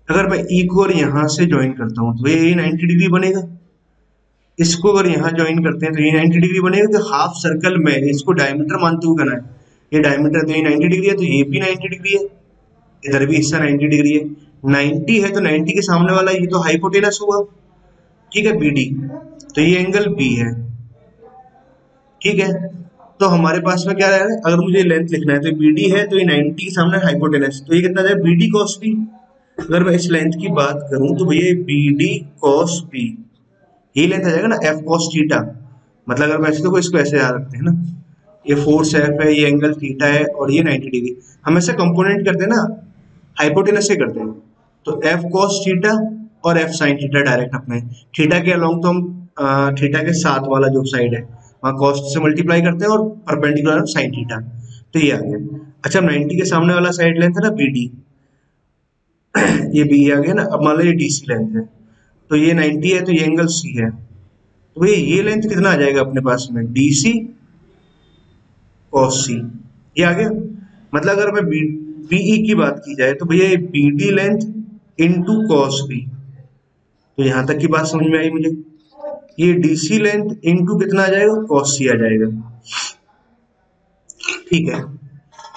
अगर मैं E को और यहां से ज्वाइन करता हूं तो ये 90 डिग्री बनेगा। इसको अगर यहाँ ज्वाइन करते हैं तो ये 90 डिग्री बनेगा। तो हाफ सर्कल में इसको डायमीटर मानते हुए करना है, ये डायमीटर तो ये 90 डिग्री है, तो ये भी 90 डिग्री है, इधर भी हिस्सा 90 डिग्री है। 90 है तो 90 के सामने वाला ये तो हाइपोटेनस हुआ, ठीक है, BD, तो ये एंगल B है। ठीक है, तो हमारे पास में क्या रहेगा, अगर मुझे लेंथ लिखना है तो BD है, तो ये 90 के सामने हाइपोटेनस, तो ये कितना जाएगा BD cos P। अगर मैं इस लेंथ की बात करूं तो भैया BD cos P, ये लेंथ आ जाएगा ना F cos थीटा। मतलब अगर मैं इसको ऐसे याद रखते हैं ना, ये फोर्स F है, ये एंगल थीटा है और ये 90 डिग्री। हम ऐसे कंपोनेंट करते हैं ना, हाइपोटेनस से करते हैं, तो F cos थीटा और F sin थीटा डायरेक्ट अपने थीटा के अलोंग, तो हम थीटा के साथ वाला जो साइड है वहाँ कॉस्ट से मल्टीप्लाई करते हैं और परपेंडिकुलर साइन थीटा, तो ये आ गया। अच्छा, 90 के सामने वाला साइड लेंथ है ना BD, ये B आ गया ना। अब मान लो ये DC लेंथ है, तो ये 90 है, तो ये एंगल C है, तो भैया ये लेंथ कितना आ जाएगा अपने पास में, DC cos C, ये आ गया। मतलब अगर मैं BE की बात की जाए तो भैया ये BD length into cos B, तो यहां तक की बात समझ में आई मुझे। ये DC लेंथ इंटू कितना आ जाएगा, cos C आ जाएगा। ठीक है,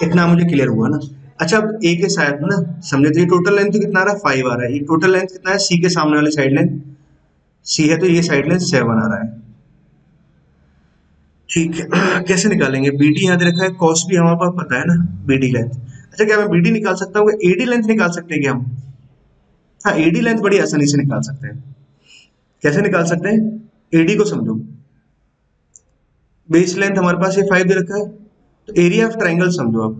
इतना मुझे क्लियर हुआ ना। अच्छा, अब A के साइड में ना समझे, तो ये टोटल लेंथ कितना आ रहा है, 5 आ रहा है। ये टोटल लेंथ कितना है, C के सामने वाली साइड लेंथ C है, तो ये साइड लेंथ 7 आ रहा है। ठीक है, कैसे निकालेंगे, BD यहाँ दे रखा है, cos भी हमारे पास पता है ना, BD लेंथ। अच्छा, क्या मैं BD निकाल सकता हूँ, AD लेंथ निकाल सकते हैं क्या हम? हाँ, AD लेंथ बड़ी आसानी से निकाल सकते हैं। कैसे निकाल सकते हैं, AD को समझो, बेस लेंथ हमारे पास ये 5 दे रखा है, तो एरिया ऑफ ट्राइंगल समझो आप,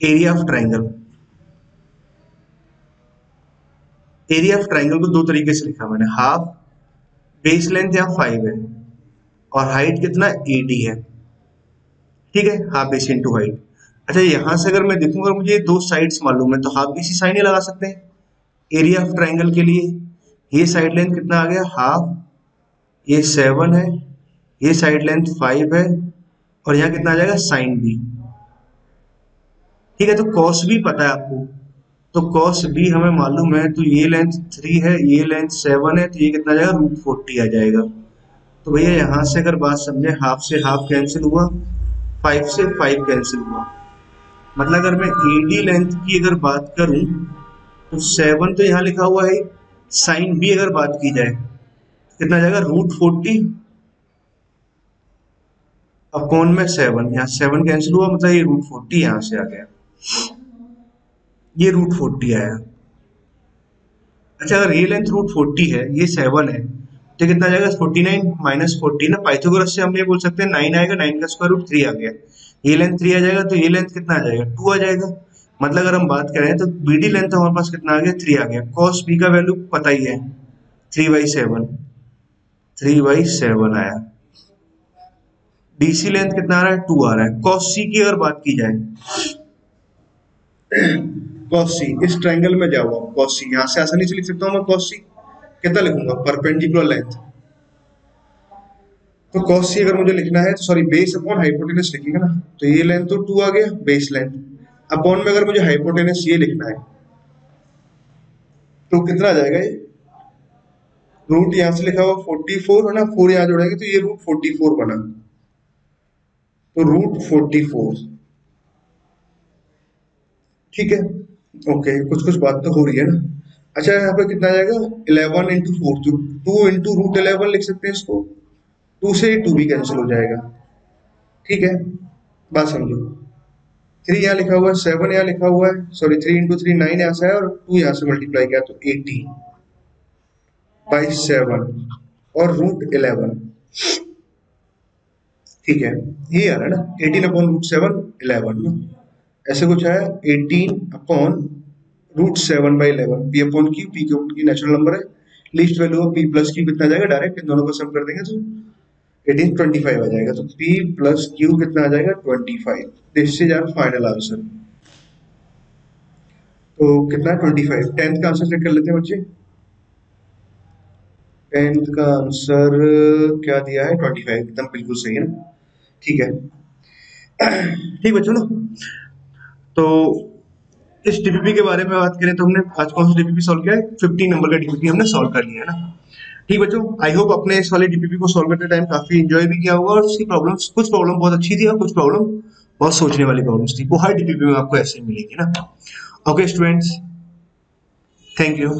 area of triangle, area of triangle को दो तरीके से लिखा मैंने, हाफ, बेस लेंथ यहाँ 5 है और हाइट कितना AD है। ठीक है, हाफ बेस इंटू हाइट। अच्छा, यहां से अगर मैं देखूंगा, मुझे दो साइड्स मालूम है, तो हाफ BC साइन ही लगा सकते हैं एरिया ऑफ ट्राइंगल के लिए। ये साइड लेंथ कितना आ गया, हाफ, ये 7 है, ये साइड लेंथ 5 है और यहाँ कितना आ जाएगा, साइन B। ठीक है, तो cos भी पता है आपको, तो cos B हमें मालूम है, तो ये लेंथ 3 है, ये लेंथ 7 है, तो ये कितना आ जाएगा, √40 आ जाएगा। तो भैया यहाँ से अगर बात समझे, हाफ से हाफ कैंसिल हुआ, 5 से 5 कैंसिल हुआ। मतलब अगर मैं AD लेंथ की अगर बात करूं तो 7 तो यहाँ लिखा हुआ है, साइन B अगर बात की जाए कितना आ जाएगा, √40 अपॉन में 7, यहाँ 7 कैंसिल हुआ, मतलब ये √40 यहाँ से आ गया, ये √40 आया। अच्छा, अगर ये लेंथ √40 है, ये 7 है, तो कितना आ जाएगा, 49 माइनस 40 ना, पाइथागोरस से हम ये बोल सकते हैं 9 आएगा, 9 का स्क्वायर रूट 3 आ गया। ये लेंथ 3 आ जाएगा, तो ये लेंथ कितना आ जाएगा, 2 आ जाएगा। मतलब अगर हम बात करें तो BD लेंथ हमारे पास कितना आ गया, 3 आ गया। cos B का वैल्यू पता ही है, 3/7, 3/7 आया। DC लेंथ कितना आ रहा है, 2 आ रहा है। cos C की अगर बात की जाए, cos C, इस ट्रायंगल में जाओ आप, cos C यहाँ से आसानी से लिख सकता हूँ मैं। cos C कितना लिखूंगा, परपेंडिकुलर लेंथ, तो cos C अगर मुझे लिखना है तो सॉरी, बेस अपॉन हाइपोटेनस लिखेंगे ना, तो ये लेंथ तो 2 आ गया बेस लेंथ, अपॉन में अगर मुझे हाइपोटेनस ये लिखना है तो कितना आ जाएगा, ये रूट यहाँ से लिखा हुआ 44 है ना, 4 यहाँ जोड़ेंगे तो ये √44 बना, तो √44। ठीक है, ओके, कुछ कुछ बात तो हो रही है ना। अच्छा, यहाँ पे कितना आ जाएगा, 11 इंटू 4, तो 2 इंटू √11 लिख सकते हैं इसको, 2 से 2 भी कैंसिल हो जाएगा। ठीक है, बात समझो, 3 यहाँ लिखा हुआ है, 7 यहाँ लिखा हुआ है, सॉरी 3 इंटू 3 9 यहाँ से है और 2 यहाँ से मल्टीप्लाई किया तो 80/7 और √11। ठीक है, ये आ रहा है ना, 18/7 11 ना, ऐसे कुछ है, 18/√7/11, P अपॉन की नेचुरल नंबर है, least value of P plus Q कितना आ जाएगा, डायरेक्ट इन दोनों को सम कर देंगे तो इट इज 25 आ जाएगा। तो पी प्लस क्यू कितना आ जाएगा 25। This is our final answer. तो कितना है 25। टेंथ का आंसर चेक कर लेते हैं बच्चे। टेंथ का आंसर क्या दिया है 25, एकदम बिल्कुल सही है ना। ठीक है ठीक बच्चों ना। तो इस डीपीपी के बारे में बात करें तो हमने आज कौन सा डीपीपी सॉल्व किया है, 15 नंबर का डीपीपी हमने सॉल्व कर लिया है ना। ठीक बच्चों, आई होप अपने इस वाले डीपीपी को सॉल्व करते टाइम काफी एंजॉय भी किया होगा, और उसकी प्रॉब्लम्स, कुछ प्रॉब्लम बहुत अच्छी थी और कुछ प्रॉब्लम बहुत सोचने वाली प्रॉब्लम्स थी, वो हर डीपीपी में आपको ऐसे ही मिलेगी ना। Okay students, thank you.